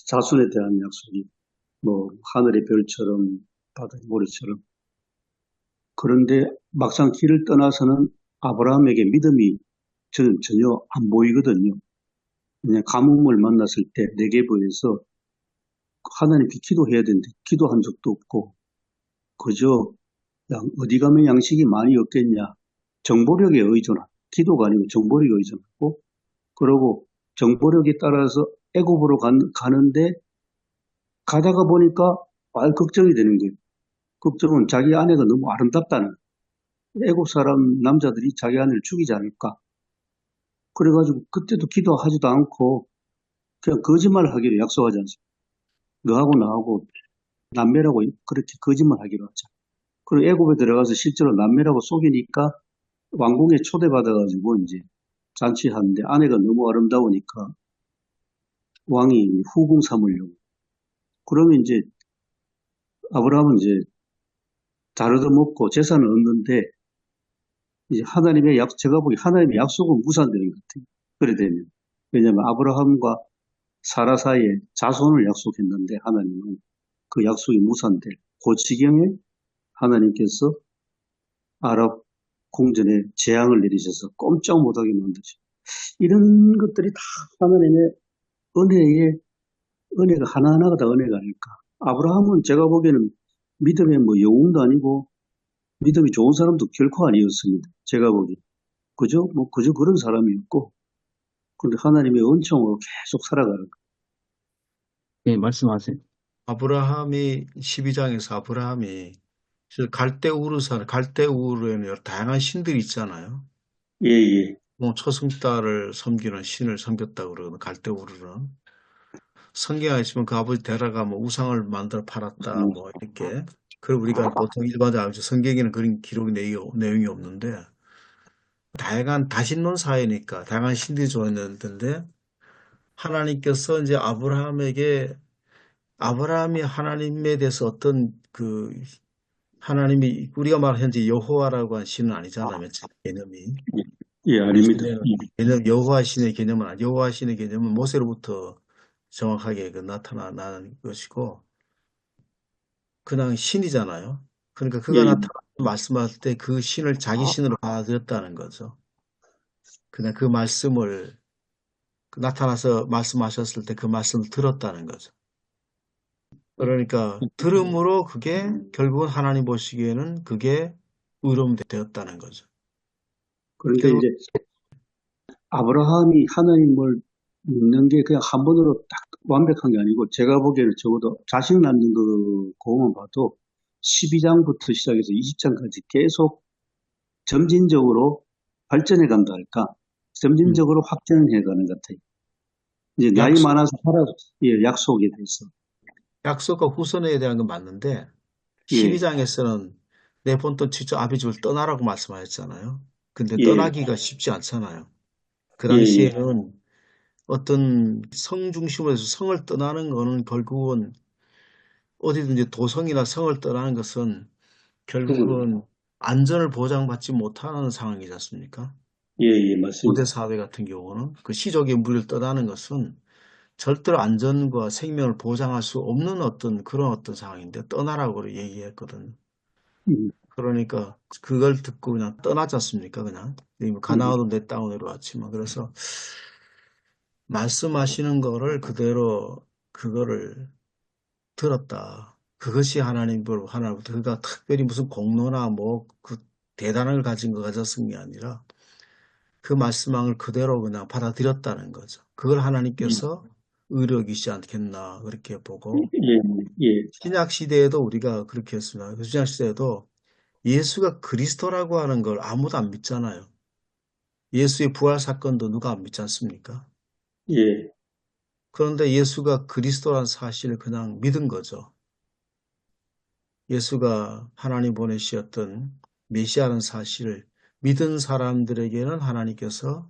자손에 대한 약속이 뭐 하늘의 별처럼 바다의 모래처럼. 그런데 막상 길을 떠나서는 아브라함에게 믿음이 저는 전혀 안 보이거든요. 그냥 가뭄을 만났을 때 네게브에서 하나님께 기도해야 되는데 기도한 적도 없고 그저 어디 가면 양식이 많이 없겠냐. 정보력에 의존한, 기도가 아니고 정보력에 의존하고 그러고 정보력에 따라서 애굽으로 가는데 가다가 보니까 걱정이 되는 거예요. 걱정은 자기 아내가 너무 아름답다는 애굽 사람 남자들이 자기 아내를 죽이지 않을까. 그래가지고 그때도 기도하지도 않고 그냥 거짓말하기로 약속하지 않습니까? 너하고 나하고 남매라고 그렇게 거짓말하기로 하자. 그리고 애굽에 들어가서 실제로 남매라고 속이니까 왕궁에 초대받아가지고 이제 잔치하는데 아내가 너무 아름다우니까 왕이 후궁 삼으려고. 그러면 이제 아브라함은 이제 잘 얻어먹고 재산을 얻는데 이제 제가 보기 하나님의 약속은 무산되는 것 같아요. 그래 되면. 왜냐하면 아브라함과 사라 사이에 자손을 약속했는데 하나님은 그 약속이 무산될 그 지경에 하나님께서 아랍 궁전에 재앙을 내리셔서 꼼짝 못하게 만드죠. 이런 것들이 다 하나님의 은혜가 하나하나가 다 은혜가 아닐까. 아브라함은 제가 보기에는 믿음의 뭐 영웅도 아니고 믿음이 좋은 사람도 결코 아니었습니다. 제가 보기. 그저 그런 사람이었고, 근데 하나님의 은총으로 계속 살아가는 거예요. 예, 말씀하세요. 12장에서 아브라함이 갈대우르에는 여러 다양한 신들이 있잖아요. 예. 뭐 초승달을 섬기는 신을 섬겼다고 그러거든, 갈대우르는. 성경에 있으면 그 아버지 데라가 뭐 우상을 만들어 팔았다, 뭐 이렇게. 그리고 우리가 보통 일반적으로 알죠. 성경에는 그런 기록 내용이 없는데, 다양한 다신론 사회니까 다양한 신들이 좋았는데, 하나님께서 이제 아브라함이 하나님에 대해서 어떤 하나님이 우리가 말하는 현재 여호와라고 하는 신은 아니잖아요. 개념이. 예, 아닙니다. 여호와 신의 여호와 신의 개념은 모세로부터 정확하게 나타나는 것이고, 그냥 신이잖아요. 그러니까 그가 예. 나타나서 말씀할 때 그 신을 자기 신으로 받아들였다는 거죠. 그냥 그 말씀을 나타나서 말씀하셨을 때 그 말씀을 들었다는 거죠. 그러니까 들음으로 그게 결국은 하나님 보시기에는 그게 의로움 되었다는 거죠. 그러니까 이제 아브라함이 하나님을 믿는 게 그냥 한 번으로 딱 완벽한 게 아니고 제가 보기에는 적어도 자식 낳는 그거만 봐도 12장부터 시작해서 20장까지 계속 점진적으로 발전해 간다 할까? 점진적으로 확전해 가는 것 같아요. 이제 나이 많아서 약속에 대해서. 약속과 후손에 대한 건 맞는데, 예. 12장에서는 내 본토 직접 아비집을 떠나라고 말씀하셨잖아요. 근데 예. 떠나기가 쉽지 않잖아요. 그 예. 당시에는 어떤 성 중심으로 해서 성을 떠나는 거는 결국은 어디든지 도성이나 성을 떠나는 것은 결국은 안전을 보장받지 못하는 상황이지 않습니까? 예, 맞습니다. 고대 사회 같은 경우는 그 시족의 무리를 떠나는 것은 절대로 안전과 생명을 보장할 수 없는 그런 상황인데 떠나라고 얘기했거든요. 그러니까 그걸 듣고 그냥 떠나지 않습니까? 그냥 가나안은 내 땅으로 내려왔지만 그래서 말씀하시는 거를 그대로 그거를 들었다. 그것이 하나님으로부터 그가 특별히 무슨 공로나 그 대단한 걸 가진 거 가졌은 게 아니라 그 말씀을 그대로 그냥 받아들였다는 거죠. 그걸 하나님께서 의뢰이시지 않겠나 그렇게 보고 신약 시대에도 우리가 그렇게 했습니다. 그 신약 시대에도 예수가 그리스도라고 하는 걸 아무도 안 믿잖아요. 예수의 부활 사건도 누가 안 믿지 않습니까? 예. 그런데 예수가 그리스도라는 사실을 그냥 믿은 거죠. 예수가 하나님 보내시었던 메시아라는 사실을 믿은 사람들에게는 하나님께서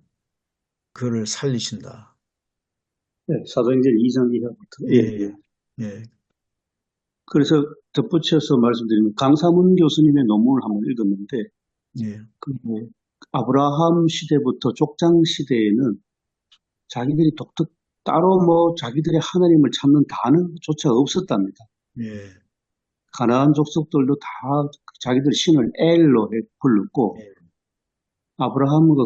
그를 살리신다. 네, 사도행전 2장 이하부터. 예. 그래서 덧붙여서 말씀드리면 강사문 교수님의 논문을 한번 읽었는데 아브라함 시대부터 족장 시대에는 자기들이 따로 자기들의 하나님을 찾는 단어조차 없었답니다. 가나안 족속들도 다 자기들 신을 엘로 불렀고 아브라함과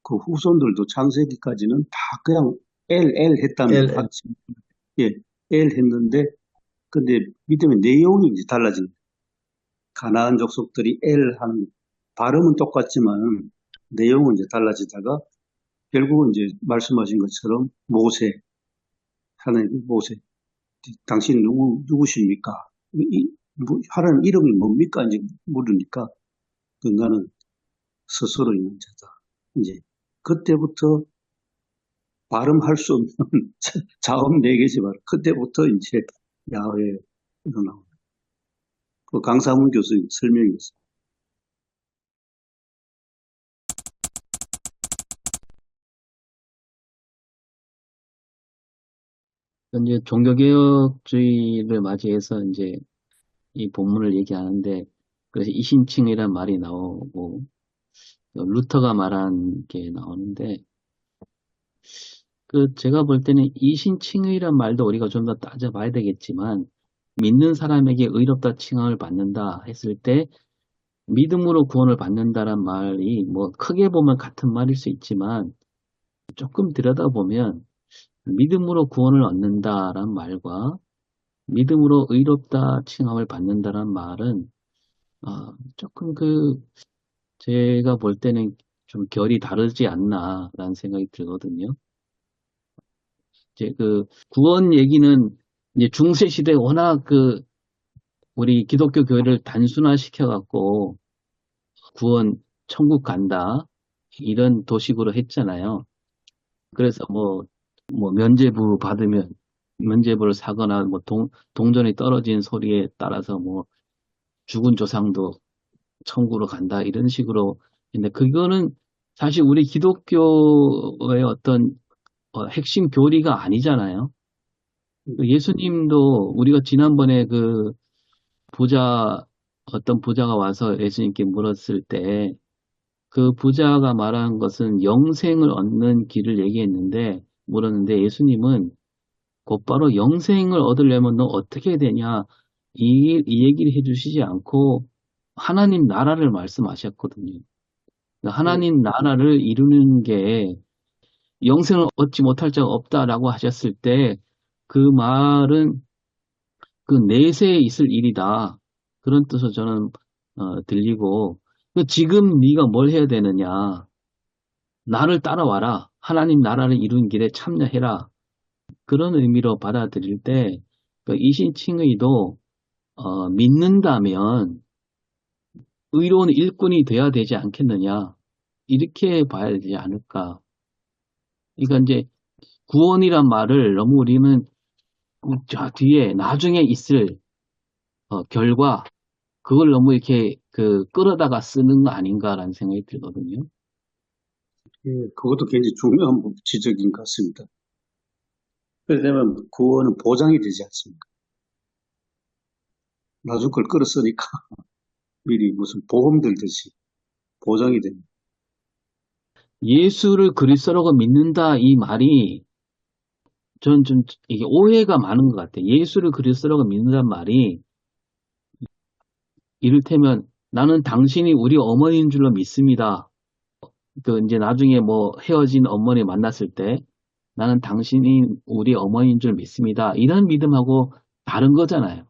그 후손들도 창세기까지는 다 그냥 엘 했답니다. 엘 했는데 근데 믿음의 내용이 이제 달라진 거예요. 가나안 족속들이 엘 하는 발음은 똑같지만 내용은 이제 달라지다가 결국은 이제 말씀하신 것처럼 하나님 모세 당신 누구십니까? 하나님 이름이 뭡니까? 이제 물으니까 나는 스스로 있는 자다. 이제 그때부터 발음할 수 없는 자음 4개지 말. 그때부터 이제 야훼 나옵니다. 그 강사문 교수님 설명이었어요. 이제 종교개혁주의를 맞이해서 이제 이 본문을 얘기하는데, 그래서 이신칭이란 말이 나오고, 루터가 말한 게 나오는데, 제가 볼 때는 이신칭의란 말도 우리가 좀 더 따져봐야 되겠지만, 믿는 사람에게 의롭다 칭함을 받는다 했을 때, 믿음으로 구원을 받는다란 말이 뭐 크게 보면 같은 말일 수 있지만, 조금 들여다보면, 믿음으로 구원을 얻는다란 말과 믿음으로 의롭다 칭함을 받는다란 말은 조금 제가 볼 때는 좀 결이 다르지 않나라는 생각이 들거든요. 이제 구원 얘기는 이제 중세 시대에 워낙 우리 기독교 교회를 단순화시켜갖고 구원 천국 간다 이런 도식으로 했잖아요. 그래서 뭐 면죄부 받으면 면죄부를 사거나 뭐 동전이 떨어진 소리에 따라서 뭐 죽은 조상도 천국으로 간다 이런 식으로. 근데 그거는 사실 우리 기독교의 어떤 핵심 교리가 아니잖아요. 예수님도 우리가 지난번에 어떤 부자가 와서 예수님께 물었을 때 그 부자가 말한 것은 영생을 얻는 길을 얘기했는데 물었는데 예수님은 곧바로 영생을 얻으려면 너 어떻게 해야 되냐 이 얘기를 해주시지 않고 하나님 나라를 말씀하셨거든요. 그러니까 하나님 나라를 이루는 게 영생을 얻지 못할 자가 없다라고 하셨을 때 그 말은 내세에 있을 일이다. 그런 뜻으로 저는 들리고 지금 네가 뭘 해야 되느냐. 나를 따라와라. 하나님 나라를 이루는 길에 참여해라. 그런 의미로 받아들일 때 이신칭의도 믿는다면 의로운 일꾼이 돼야 되지 않겠느냐. 이렇게 봐야 되지 않을까. 그러니까 이제 구원이란 말을 너무 우리는 저 뒤에 나중에 있을 결과 그걸 너무 이렇게 끌어다가 쓰는 거 아닌가라는 생각이 들거든요. 예, 그것도 굉장히 중요한 지적인 것 같습니다. 왜냐하면 구원은 보장이 되지 않습니까? 나중 걸 끌어쓰니까 미리 무슨 보험 들듯이 보장이 됩니다. 예수를 그리스도라고 믿는다 이 말이 전 좀 이게 오해가 많은 것 같아요. 예수를 그리스도라고 믿는다는 말이 이를테면 나는 당신이 우리 어머니인 줄로 믿습니다. 이제 나중에 뭐 헤어진 어머니 만났을 때 나는 당신이 우리 어머니인 줄 믿습니다. 이런 믿음하고 다른 거잖아요.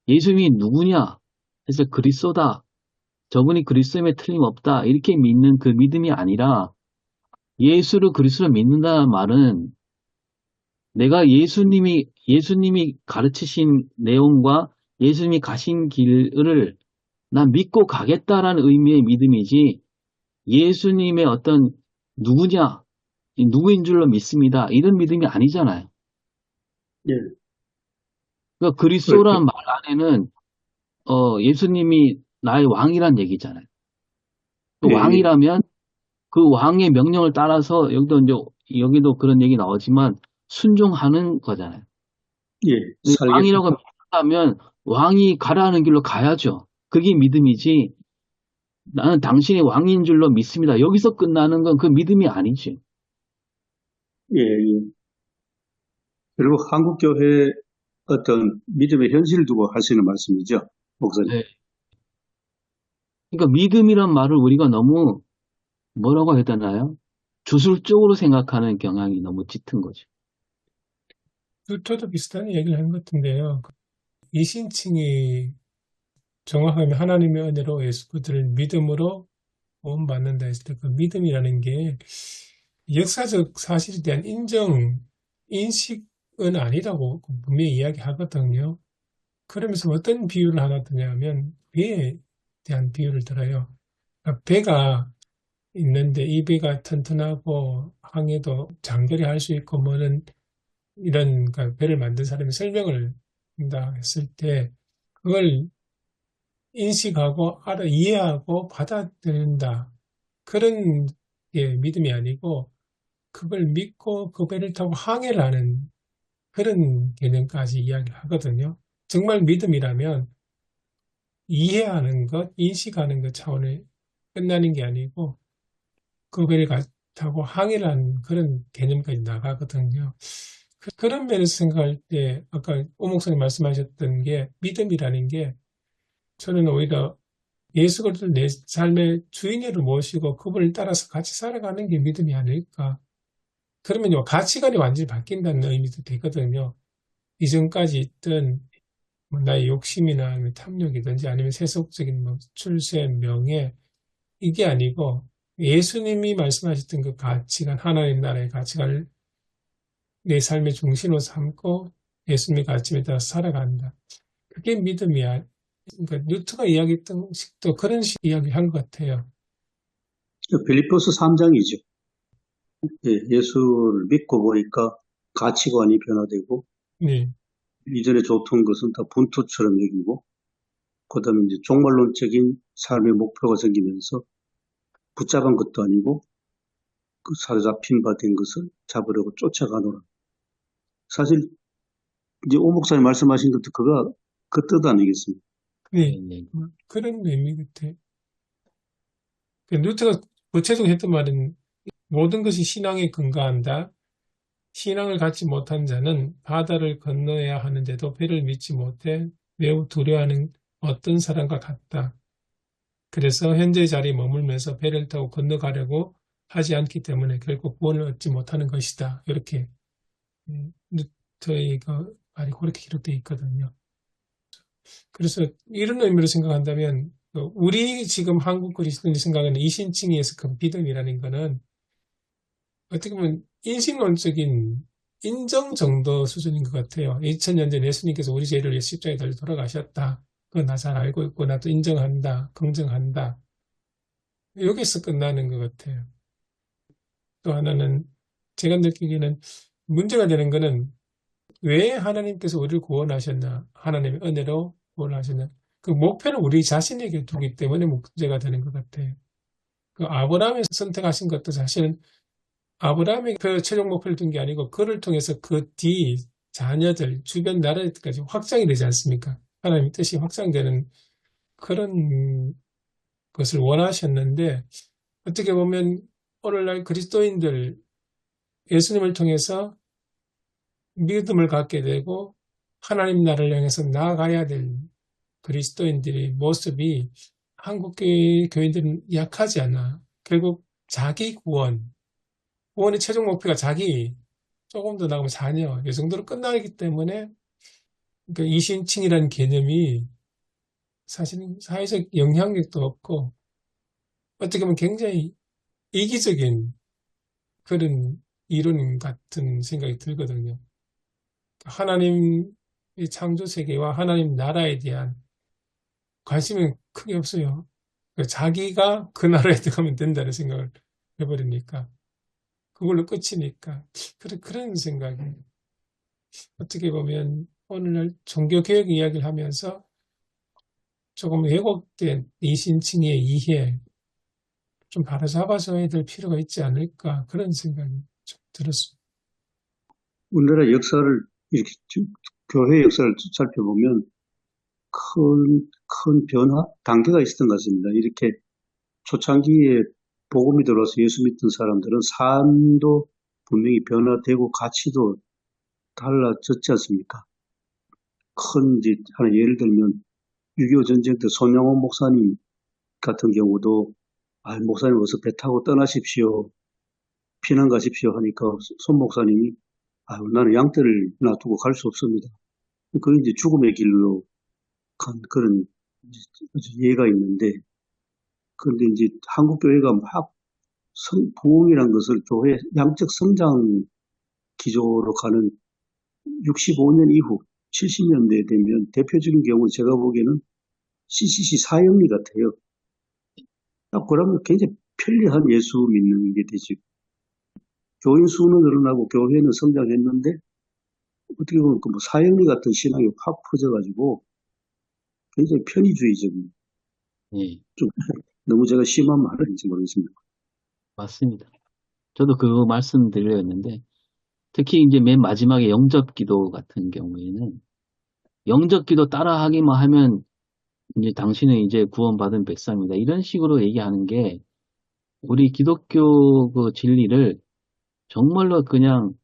예수님이 누구냐? 해서 그리스도다. 저분이 그리스도임에 틀림없다. 이렇게 믿는 그 믿음이 아니라 예수를 그리스도로 믿는다는 말은 내가 예수님이 가르치신 내용과 예수님이 가신 길을 난 믿고 가겠다라는 의미의 믿음이지 예수님의 어떤 누구냐, 누구인 줄로 믿습니다. 이런 믿음이 아니잖아요. 예. 그러니까 그리스도라는 말 안에는 예수님이 나의 왕이란 얘기잖아요. 그 예, 왕이라면 그 왕의 명령을 따라서 여기도 그런 얘기 나오지만 순종하는 거잖아요. 예, 왕이라고 믿는다면 왕이 가라는 길로 가야죠. 그게 믿음이지. 나는 당신이 왕인 줄로 믿습니다. 여기서 끝나는 건 그 믿음이 아니지. 예, 예. 그리고 한국교회 어떤 믿음의 현실을 두고 하시는 말씀이죠, 목사님. 네. 그러니까 믿음이란 말을 우리가 너무 뭐라고 해야 되나요? 주술적으로 생각하는 경향이 너무 짙은 거죠. 저도 비슷한 얘기를 한 것 같은데요. 이신칭이 정확하게 하나님의 은혜로 예수 그리스도를 믿음으로 구원받는다 했을 때 그 믿음이라는 게 역사적 사실에 대한 인식은 아니라고 분명히 이야기하거든요. 그러면서 어떤 비유를 하나 드냐면 배에 대한 비유를 들어요. 그러니까 배가 있는데 이 배가 튼튼하고 항해도 장거리 할 수 있고 뭐는 이런 그러니까 배를 만든 사람이 설명을 한다 했을 때 그걸 인식하고 이해하고 받아들인다. 그런 게 믿음이 아니고 그걸 믿고 그 배를 타고 항해를 하는 그런 개념까지 이야기를 하거든요. 정말 믿음이라면 이해하는 것, 인식하는 것 차원에 끝나는 게 아니고 그 배를 타고 항해를 하는 그런 개념까지 나가거든요. 그런 면에서 생각할 때 아까 오 목사님 말씀하셨던 게 믿음이라는 게 저는 오히려 예수 그리스도를 내 삶의 주인으로 모시고 그분을 따라서 같이 살아가는 게 믿음이 아닐까. 그러면 가치관이 완전히 바뀐다는 의미도 되거든요. 이전까지 있던 뭐 나의 욕심이나 아니면 탐욕이든지 아니면 세속적인 뭐 출세, 명예 이게 아니고 예수님이 말씀하셨던 그 가치관, 하나님 나라의 가치관을 내 삶의 중심으로 삼고 예수님의 가치에 따라 살아간다. 그게 믿음이야. 그러니까 뉴트가 이야기했던 식도 그런 식 이야기 한 것 같아요. 빌립보서 3장이죠. 예수를 믿고 보니까 가치관이 변화되고 네, 이전에 좋던 것은 다 분투처럼 여기고 그다음에 이제 종말론적인 삶의 목표가 생기면서 붙잡은 것도 아니고 그 사로잡힌 바 된 것을 잡으려고 쫓아가노라. 사실 이제 오 목사님 말씀하신 것도 그거 그 뜻 아니겠습니까? 네, 네. 그런 의미 같아요. 뉴트가 구체적으로 했던 말은 모든 것이 신앙에 근거한다. 신앙을 갖지 못한 자는 바다를 건너야 하는데도 배를 믿지 못해 매우 두려워하는 어떤 사람과 같다. 그래서 현재 자리에 머물면서 배를 타고 건너가려고 하지 않기 때문에 결국 구원을 얻지 못하는 것이다. 이렇게 뉴트의 그 말이 그렇게 기록되어 있거든요. 그래서 이런 의미로 생각한다면 우리 지금 한국 그리스도인이 생각하는 이신칭의에서 그 믿음이라는 거는 어떻게 보면 인식론적인 인정 정도 수준인 것 같아요. 2000년 전 예수님께서 우리 죄를 위해 십자가에 달려 돌아가셨다. 그건 나 잘 알고 있고 나도 인정한다. 긍정한다. 여기서 끝나는 것 같아요. 또 하나는 제가 느끼기에는 문제가 되는 거는 왜 하나님께서 우리를 구원하셨나? 하나님의 은혜로 구원하셨나? 그 목표는 우리 자신에게 두기 때문에 문제가 되는 것 같아요. 그 아브라함이 선택하신 것도 사실은 아브라함이 그 최종 목표를 둔 게 아니고 그를 통해서 그 뒤 자녀들, 주변 나라까지 확장이 되지 않습니까? 하나님의 뜻이 확장되는 그런 것을 원하셨는데 어떻게 보면 오늘날 그리스도인들 예수님을 통해서 믿음을 갖게 되고 하나님 나라를 향해서 나아가야 될 그리스도인들의 모습이 한국 교인들은 약하지 않아. 결국 자기 구원의 최종 목표가 자기, 조금 더 나가면 자녀, 이 정도로 끝나기 때문에 그러니까 이신칭이라는 개념이 사실은 사회적 영향력도 없고 어떻게 보면 굉장히 이기적인 그런 이론 같은 생각이 들거든요. 하나님의 창조 세계와 하나님 나라에 대한 관심이 크게 없어요. 자기가 그 나라에 들어가면 된다는 생각을 해버리니까 그걸로 끝이니까 그런 생각이 어떻게 보면 오늘날 종교개혁 이야기를 하면서 조금 왜곡된 이신칭의 이해 좀 바로잡아줘야 될 필요가 있지 않을까 그런 생각이 좀 들었습니다. 우리나라 역사를 이렇게 교회 역사를 살펴보면 큰 변화 단계가 있었던 것 같습니다. 이렇게 초창기에 복음이 들어와서 예수 믿던 사람들은 삶도 분명히 변화되고 가치도 달라졌지 않습니까? 이제 하나 예를 들면 6.25 전쟁 때 손영원 목사님 같은 경우도 목사님 어서 배 타고 떠나십시오. 피난 가십시오 하니까 손 목사님이 나는 양떼를 놔두고 갈 수 없습니다. 그게 이제 죽음의 길로 간 그런 예가 있는데 그런데 이제 한국 교회가 막 부흥이란 것을 교회 양적 성장 기조로 가는 65년 이후 70년대에 되면 대표적인 경우 제가 보기에는 CCC 사형리 같아요. 그러면 굉장히 편리한 예수 믿는 게 되죠. 교인 수는 늘어나고 교회는 성장했는데 어떻게 보면 그 사형리 같은 신앙이 확 퍼져가지고 굉장히 편의주의적인 예, 좀 너무 제가 심한 말인지 모르겠습니다. 맞습니다. 저도 그거 말씀드리려 했는데, 특히 이제 맨 마지막에 영접기도 같은 경우에는, 영접기도 따라하기만 하면, 이제 당신은 이제 구원받은 백성이다. 이런 식으로 얘기하는 게, 우리 기독교 그 진리를 정말로 그냥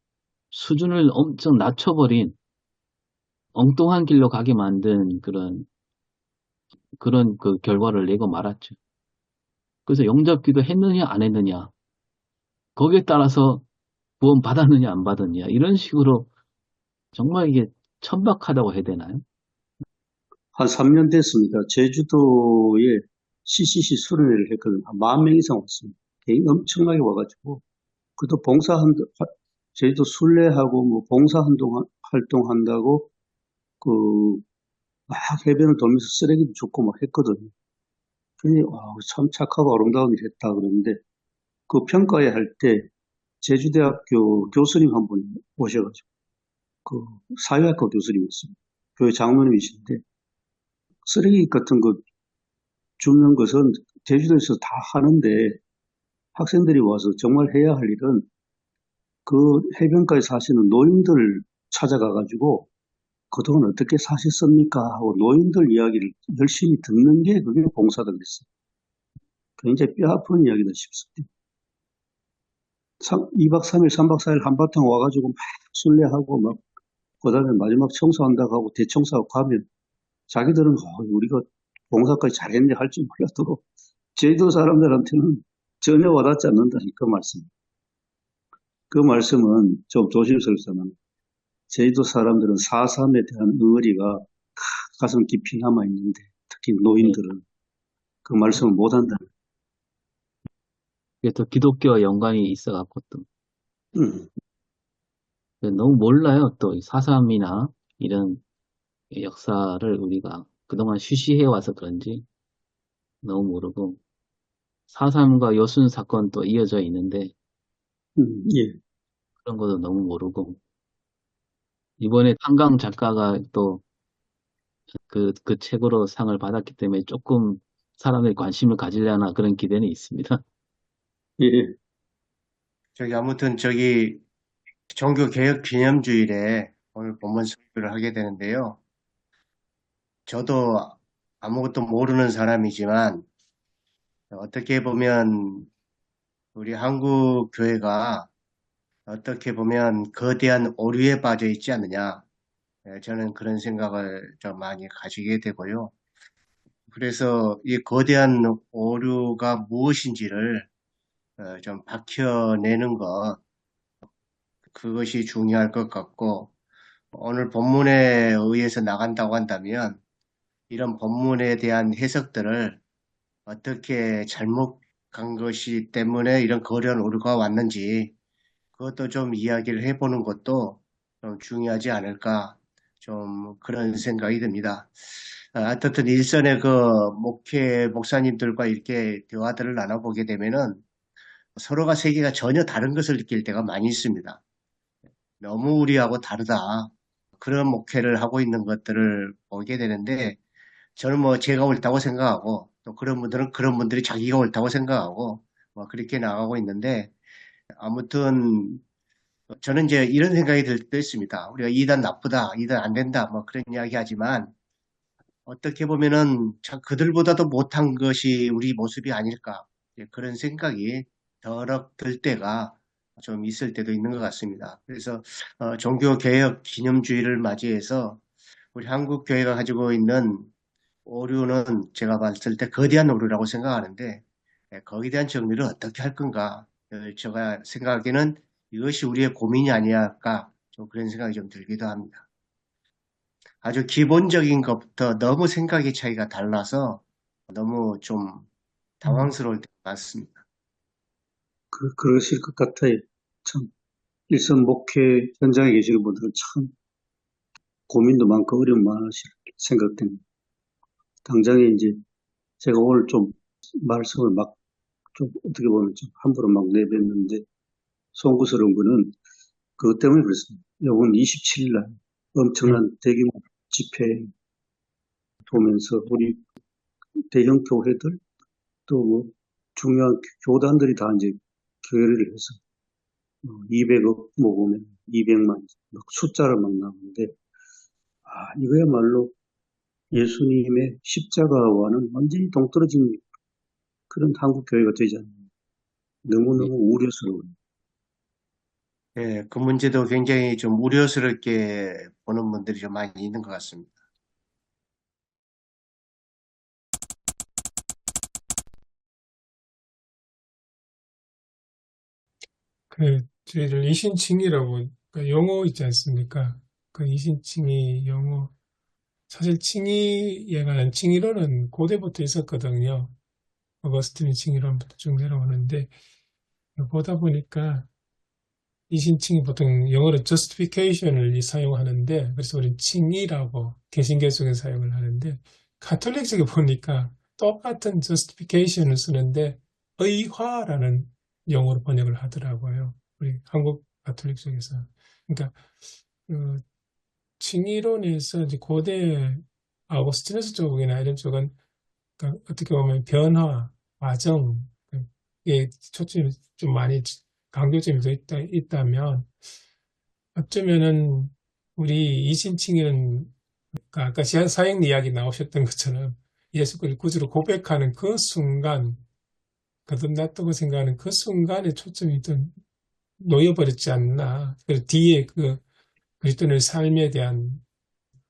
수준을 엄청 낮춰버린 엉뚱한 길로 가게 만든 그런 그 결과를 내고 말았죠. 그래서 영접기도 했느냐 안 했느냐 거기에 따라서 구원 받았느냐 안 받았느냐 이런 식으로 정말 이게 천박하다고 해야 되나요? 한 3년 됐습니다. 제주도에 CCC 수련회를 했거든요. 한 10,000명 이상 왔습니다. 개인 엄청나게 와가지고, 그것도 제주도 순례하고 뭐 활동한다고, 그, 막 해변을 돌면서 쓰레기도 줍고 막 했거든요. 그러니, 와, 참 착하고 아름다운 일 했다 그러는데, 그 평가회 할 때 제주대학교 교수님 한 분이 오셔가지고, 그 사회학과 교수님이었습니다. 교회 장로님이신데, 쓰레기 같은 거 줍는 것은 제주도에서 다 하는데, 학생들이 와서 정말 해야 할 일은 그 해변가에 사시는 노인들 찾아가가지고 그동안 어떻게 사셨습니까? 하고 노인들 이야기를 열심히 듣는 게 그게 봉사다 그랬어요. 굉장히 뼈아픈 이야기다 싶습니다. 2박 3일, 3박 4일 한바탕 와가지고 막 순례하고 막 그다음에 마지막 청소한다고 하고 대청소하고 가면 자기들은 우리가 봉사까지 잘했네 할 줄 몰라도 제주도 사람들한테는 전혀 와닿지 않는다는 그 말씀. 그 말씀은 좀 조심스럽지만 제주도 사람들은 4.3에 대한 의리가 가슴 깊이 남아있는데 특히 노인들은 그 말씀을 못한다. 이게 또 기독교와 연관이 있어갖고 또 음, 너무 몰라요. 또 4.3이나 이런 역사를 우리가 그동안 쉬쉬해와서 그런지 너무 모르고 4.3과 여순 사건 또 이어져 있는데 예, 그런 것도 너무 모르고 이번에 탄강 작가가 또 그 책으로 상을 받았기 때문에 조금 사람들이 관심을 가지려나 그런 기대는 있습니다. 예, 아무튼 종교개혁 기념주일에 오늘 본문 설교를 하게 되는데요. 저도 아무것도 모르는 사람이지만 어떻게 보면 우리 한국 교회가 어떻게 보면 거대한 오류에 빠져 있지 않느냐. 저는 그런 생각을 좀 많이 가지게 되고요. 그래서 이 거대한 오류가 무엇인지를 좀 밝혀내는 그것이 중요할 것 같고, 오늘 본문에 의해서 나간다고 한다면 이런 본문에 대한 해석들을 어떻게 잘못 간 것이 때문에 이런 거대한 오류가 왔는지 그것도 좀 이야기를 해보는 것도 좀 중요하지 않을까, 좀 그런 생각이 듭니다. 어떻든 일선의 목사님들과 이렇게 대화들을 나눠보게 되면은 서로가 세계가 전혀 다른 것을 느낄 때가 많이 있습니다. 너무 우리하고 다르다. 그런 목회를 하고 있는 것들을 보게 되는데, 저는 뭐 제가 옳다고 생각하고, 또 그런 분들은 그런 분들이 자기가 옳다고 생각하고, 뭐 그렇게 나가고 있는데, 아무튼 저는 이제 이런 생각이 들 때도 있습니다. 우리가 이단 나쁘다, 이단 안 된다, 뭐 그런 이야기 하지만, 어떻게 보면은 참 그들보다도 못한 것이 우리 모습이 아닐까. 그런 생각이 더럭 들 때가 좀 있을 때도 있는 것 같습니다. 그래서 종교개혁 기념주의를 맞이해서 우리 한국 교회가 가지고 있는 오류는 제가 봤을 때 거대한 오류라고 생각하는데 거기에 대한 정리를 어떻게 할 건가. 제가 생각하기에는 이것이 우리의 고민이 아니랄까. 좀 그런 생각이 좀 들기도 합니다. 아주 기본적인 것부터 너무 생각의 차이가 달라서 너무 좀 당황스러울 때가 많습니다. 그러실 것 같아요. 참, 일선 목회 현장에 계시는 분들은 참 고민도 많고 어려움 많으실 생각됩니다. 당장에 이제 제가 오늘 좀 말씀을 좀 어떻게 보면 좀 함부로 막 내뱉는데 송구스러운 거는 그것 때문에 그렇습니다. 이번 27일 날 엄청난 대규모 집회 보면서 우리 대형 교회들 또 뭐 중요한 교단들이 다 이제 교회를 해서 200억 모으면 200만 막 숫자를 막 나오는데 이거야말로 예수님의 십자가와는 완전히 동떨어진 그런 한국 교회가 되지 않나. 너무너무 우려스러워요. 예, 그 문제도 굉장히 좀 우려스럽게 보는 분들이 좀 많이 있는 것 같습니다. 저희들 이신칭이라고, 영어 있지 않습니까? 그 이신칭이 영어, 사실 칭의에 관한 칭의론은 고대부터 있었거든요. 어거스틴의 칭의론부터 쭉 내려오는데, 보다 보니까 이신칭이 보통 영어로 justification을 사용하는데, 그래서 우리 칭의라고 개신교 속에 사용을 하는데, 가톨릭 쪽에 보니까 똑같은 justification을 쓰는데, 의화라는 영어로 번역을 하더라고요. 우리 한국 가톨릭 쪽에서. 그러니까, 그 칭의론에서 이제 고대 아우구스티누스 쪽이나 이런 쪽은 그러니까 어떻게 보면 변화, 과정에 초점이 좀 많이 강조점이 더 있다면 어쩌면은 우리 이신칭은 아까 사형 이야기 나오셨던 것처럼 예수를 구주로 고백하는 그 순간 거듭났다고 생각하는 그 순간에 초점이 좀 놓여버렸지 않나. 그리고 뒤에 그 그리스도인의 삶에 대한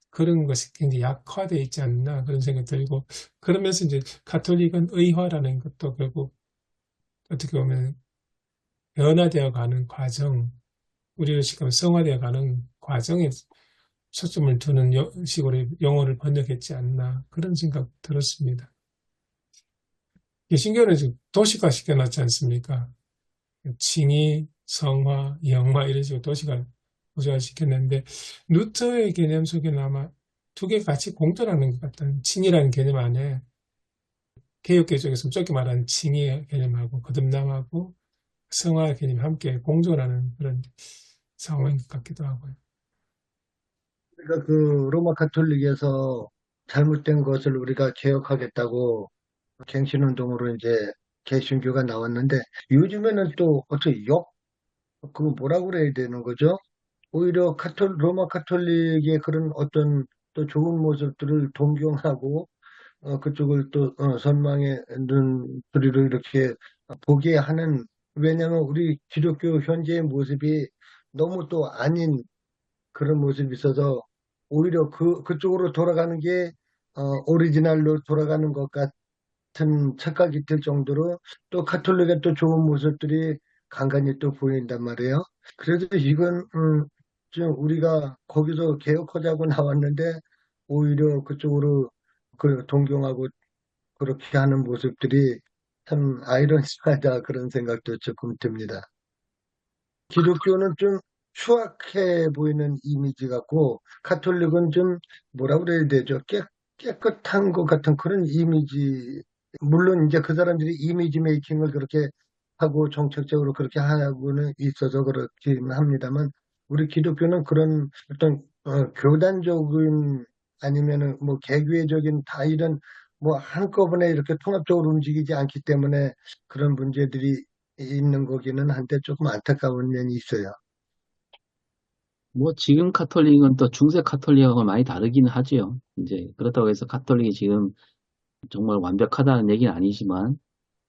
그런 것이 굉장히 약화되어 있지 않나 그런 생각이 들고 그러면서 이제 가톨릭은 의화라는 것도 결국 어떻게 보면 변화되어 가는 과정, 우리로 시키면 성화되어 가는 과정에 초점을 두는 식으로 영어를 번역했지 않나 그런 생각 들었습니다. 개신교는 지금 도시화 시켜놨지 않습니까? 칭의, 성화, 영화 이런 식으로 도시가 구조화 시켰는데 루터의 개념 속에는 아마 두 개 같이 공존하는 것 같다는 칭이라는 개념 안에 개혁교 쪽에서 적게 말하는 칭의 개념하고 거듭남하고 성화 개념이 함께 공존하는 그런 상황인 것 같기도 하고요. 그러니까 그 로마 가톨릭에서 잘못된 것을 우리가 개혁하겠다고 갱신운동으로 이제 개신교가 나왔는데 요즘에는 또 어떻게 그거 뭐라고 그래야 되는 거죠? 오히려 로마 가톨릭의 그런 어떤 또 좋은 모습들을 동경하고 그쪽을 또 선망의 눈소리로 이렇게 보게 하는 왜냐하면 우리 기독교 현재의 모습이 너무 또 아닌 그런 모습이 있어서 오히려 그쪽으로 돌아가는 게 오리지널로 돌아가는 것 같은 착각이 들 정도로 또 가톨릭의 또 좋은 모습들이 간간히 또 보인단 말이에요. 그래도 이건 좀 우리가 거기서 개혁하자고 나왔는데 오히려 그쪽으로 그 동경하고 그렇게 하는 모습들이 참 아이러니하다 그런 생각도 조금 듭니다. 기독교는 좀 추악해 보이는 이미지 같고 가톨릭은 좀 뭐라 그래야 되죠? 깨끗한 것 같은 그런 이미지. 물론 이제 그 사람들이 이미지 메이킹을 그렇게 하고 정책적으로 그렇게 하고는 있어서 그렇긴 합니다만 우리 기독교는 그런 어떤 교단적인 아니면은 뭐 개교회적인 다 이런 뭐 한꺼번에 이렇게 통합적으로 움직이지 않기 때문에 그런 문제들이 있는 거기는 한데 조금 안타까운 면이 있어요. 뭐 지금 카톨릭은 또 중세 카톨릭하고 많이 다르기는 하지요. 이제 그렇다고 해서 카톨릭이 지금 정말 완벽하다는 얘기는 아니지만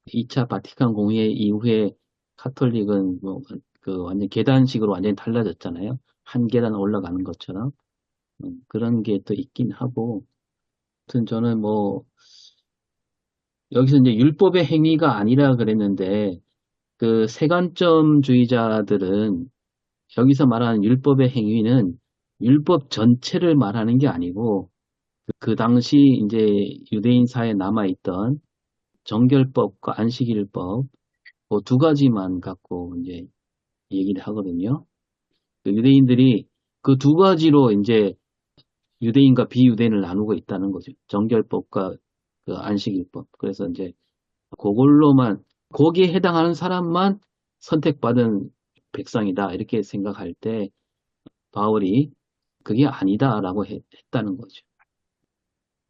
2차 바티칸 공회 이후에 카톨릭은 뭐 그 완전 계단식으로 완전히 달라졌잖아요. 한 계단 올라가는 것처럼 그런 게 또 있긴 하고, 아무튼 저는 뭐 여기서 이제 율법의 행위가 아니라 그랬는데 그 세관점주의자들은 여기서 말하는 율법의 행위는 율법 전체를 말하는 게 아니고 그 당시 이제 유대인 사회에 남아있던 정결법과 안식일법 그 두 가지만 갖고 이제 얘기를 하거든요. 그 유대인들이 그 두 가지로 이제 유대인과 비유대인을 나누고 있다는 거죠. 정결법과 그 안식일법. 그래서 이제 그걸로만 거기에 해당하는 사람만 선택받은 백성이다 이렇게 생각할 때 바울이 그게 아니다라고 했다는 거죠.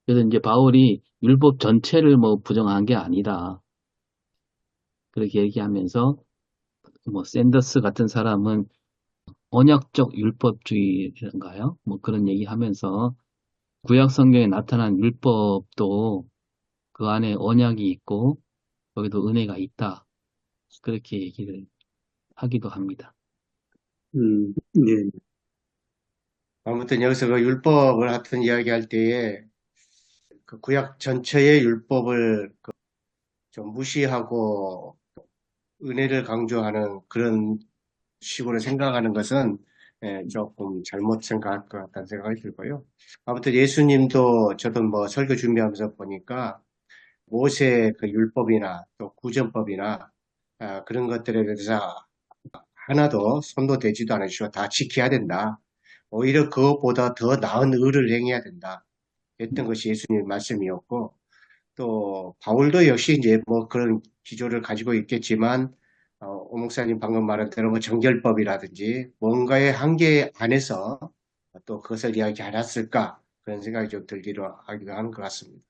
그래서 이제 바울이 율법 전체를 뭐 부정한 게 아니다. 그렇게 얘기하면서 뭐 샌더스 같은 사람은 언약적 율법주의인가요? 뭐 그런 얘기하면서 구약 성경에 나타난 율법도 그 안에 언약이 있고 거기도 은혜가 있다. 그렇게 얘기를 하기도 합니다. 예. 아무튼 여기서 그 율법을 하여튼 이야기할 때에 그 구약 전체의 율법을 좀 무시하고 은혜를 강조하는 그런 식으로 생각하는 것은 조금 잘못 생각할 것 같다는 생각이 들고요. 아무튼 예수님도 저도 뭐 설교 준비하면서 보니까 모세 그 율법이나 또 구전법이나 그런 것들에 대해서 하나도 손도 대지도 않으시고 다 지켜야 된다. 오히려 그것보다 더 나은 의를 행해야 된다. 했던 것이 예수님의 말씀이었고 또 바울도 역시 이제 뭐 그런 기조를 가지고 있겠지만 오 목사님 방금 말한 대로 뭐 정결법이라든지 뭔가의 한계 안에서 또 그것을 이야기 않았을까 그런 생각이 좀 들기도 하기도 하는 것 같습니다.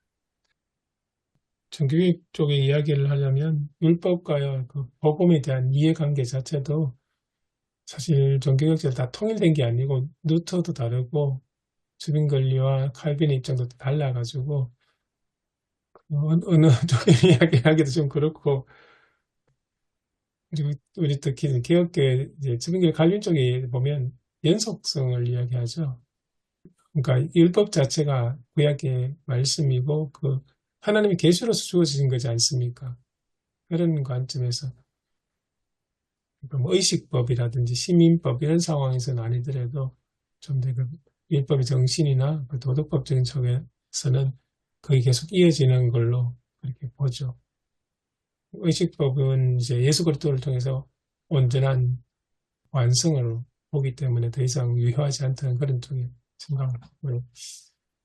정교육 쪽의 이야기를 하려면 율법과 그 복음에 대한 이해관계 자체도 사실 종교개혁자들 다 통일된 게 아니고 루터도 다르고 주빈걸리와 칼빈의 입장도 달라가지고 어느 쪽의 이야기하기도 좀 그렇고 그리고 우리 특히 개혁계 이제 주빈걸리 칼빈 쪽에 보면 연속성을 이야기하죠. 그러니까 율법 자체가 구약의 말씀이고 그 하나님의 계시로서 주어진 거지 않습니까? 그런 관점에서 뭐 의식법이라든지 시민법 이런 상황에서는 아니더라도 좀 더 그 율법의 정신이나 그 도덕법적인 쪽에서는 거의 계속 이어지는 걸로 그렇게 보죠. 의식법은 이제 예수 그리스도를 통해서 온전한 완성을 보기 때문에 더 이상 유효하지 않다는 그런 쪽에 생각을 하고요.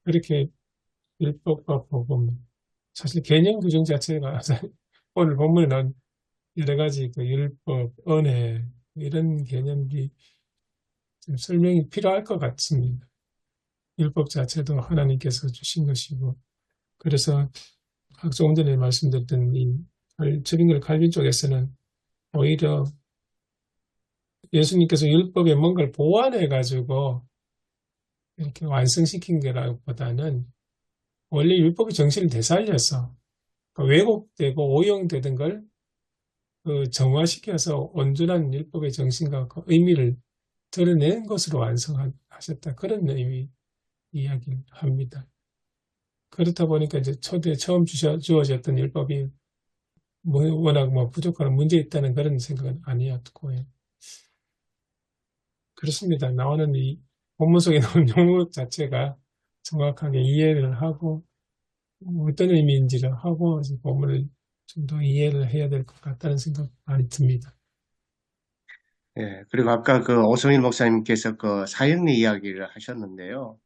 그렇게 율법과 복음, 사실 개념 규정 자체가 오늘 본문에 나온 여러 가지 그 율법, 은혜 이런 개념이 좀 설명이 필요할 것 같습니다. 율법 자체도 하나님께서 주신 것이고 그래서 조금 전에 말씀드렸던 이 저빙글 칼빈 쪽에서는 오히려 예수님께서 율법에 뭔가를 보완해 가지고 이렇게 완성시킨 거라기보다는 원래 율법의 정신을 되살려서 왜곡되고 오용되던 걸 그 정화시켜서 온전한 율법의 정신과 그 의미를 드러낸 것으로 완성하셨다. 그런 의미 이야기를 합니다. 그렇다 보니까 이제 초대 처음 주어졌던 율법이 워낙 뭐 부족하고 문제 있다는 그런 생각은 아니었고요. 그렇습니다. 나오는 이 본문 속에 나오는 용어 자체가 정확하게 이해를 하고 어떤 의미인지를 하고 본문을 좀 더 이해를 해야 될 것 같다는 생각 많이 듭니다. 예, 그리고 아까 그 오성일 목사님께서 그 사형리 이야기를 하셨는데요.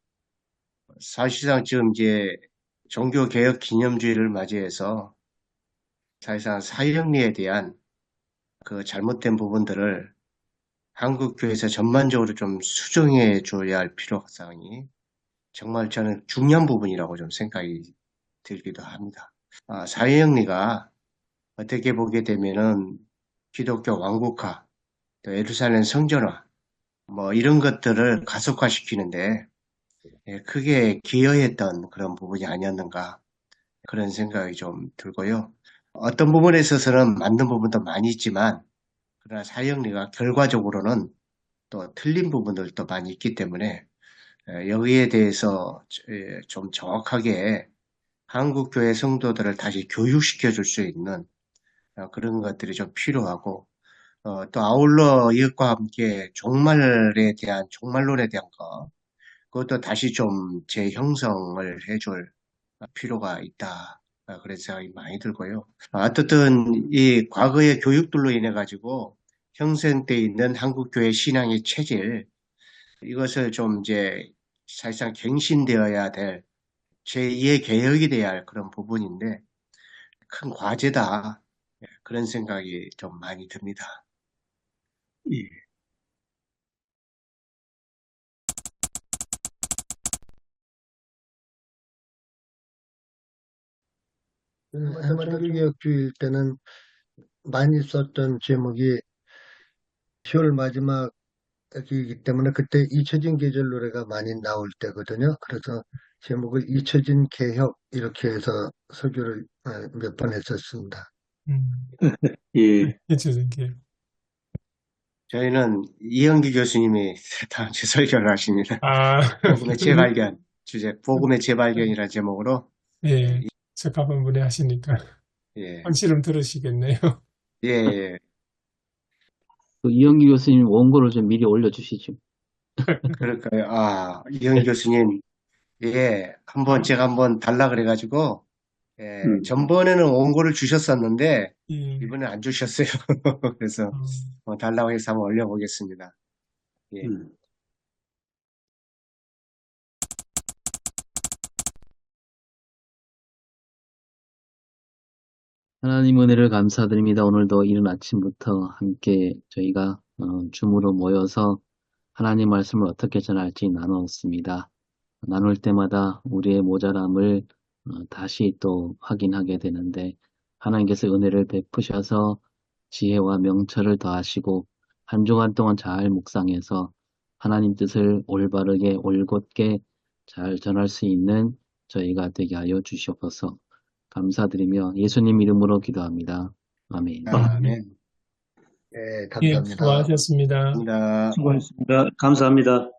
사실상 지금 이제 종교개혁 기념주의를 맞이해서 사실상 사형리에 대한 그 잘못된 부분들을 한국 교회에서 전반적으로 좀 수정해 줘야 할 필요성이 정말 저는 중요한 부분이라고 좀 생각이 들기도 합니다. 사회영리가 어떻게 보게 되면은 기독교 왕국화, 또 예루살렘 성전화, 뭐 이런 것들을 가속화시키는데 크게 기여했던 그런 부분이 아니었는가 그런 생각이 좀 들고요. 어떤 부분에 있어서는 맞는 부분도 많이 있지만 그러나 사회영리가 결과적으로는 또 틀린 부분들도 많이 있기 때문에 여기에 대해서 좀 정확하게 한국교회 성도들을 다시 교육시켜 줄 수 있는 그런 것들이 좀 필요하고 또 아울러 이것과 함께 종말론에 대한 거 그것도 다시 좀 재형성을 해줄 필요가 있다. 그런 생각이 많이 들고요. 어떻든 이 과거의 교육들로 인해 가지고 형성돼 있는 한국교회 신앙의 체질 이것을 좀 이제 사실상 갱신되어야 될 제2의 개혁이 돼야 할 그런 부분인데 큰 과제다. 그런 생각이 좀 많이 듭니다. 예. 해마천교개혁주의 때는 많이 썼던 제목이 10월 마지막이기 때문에 그때 잊혀진 계절 노래가 많이 나올 때거든요. 그래서 제목을 잊혀진 개혁 이렇게 해서 설교를 몇 번 했었습니다. 예, 잊혀진 게. 저희는 이영기 교수님이 다음 주 설교를 하십니다. 아, 복음의 재발견, 주제, 복음의 재발견이라는 제목으로, 예, 적합한 분이 하시니까 예, 한시름 들으시겠네요. 예, 그 이영기 교수님 원고를 좀 미리 올려주시죠. 그럴까요? 아, 이영기 교수님, 예, 제가 한번 달라 그래가지고, 예, 전번에는 원고를 주셨었는데, 예, 이번에 안 주셨어요. 그래서, 달라고 해서 한번 올려보겠습니다. 예. 하나님 은혜를 감사드립니다. 오늘도 이른 아침부터 함께 저희가 줌으로 모여서 하나님 말씀을 어떻게 전할지 나누었습니다. 나눌 때마다 우리의 모자람을 다시 또 확인하게 되는데 하나님께서 은혜를 베푸셔서 지혜와 명철을 더하시고 한 주간 동안 잘 묵상해서 하나님 뜻을 올바르게 올곧게 잘 전할 수 있는 저희가 되게 하여 주시옵소서. 감사드리며 예수님 이름으로 기도합니다. 아멘. 아멘. 네, 예, 감사합니다. 수고하셨습니다. 감사합니다. 수고하셨습니다. 감사합니다.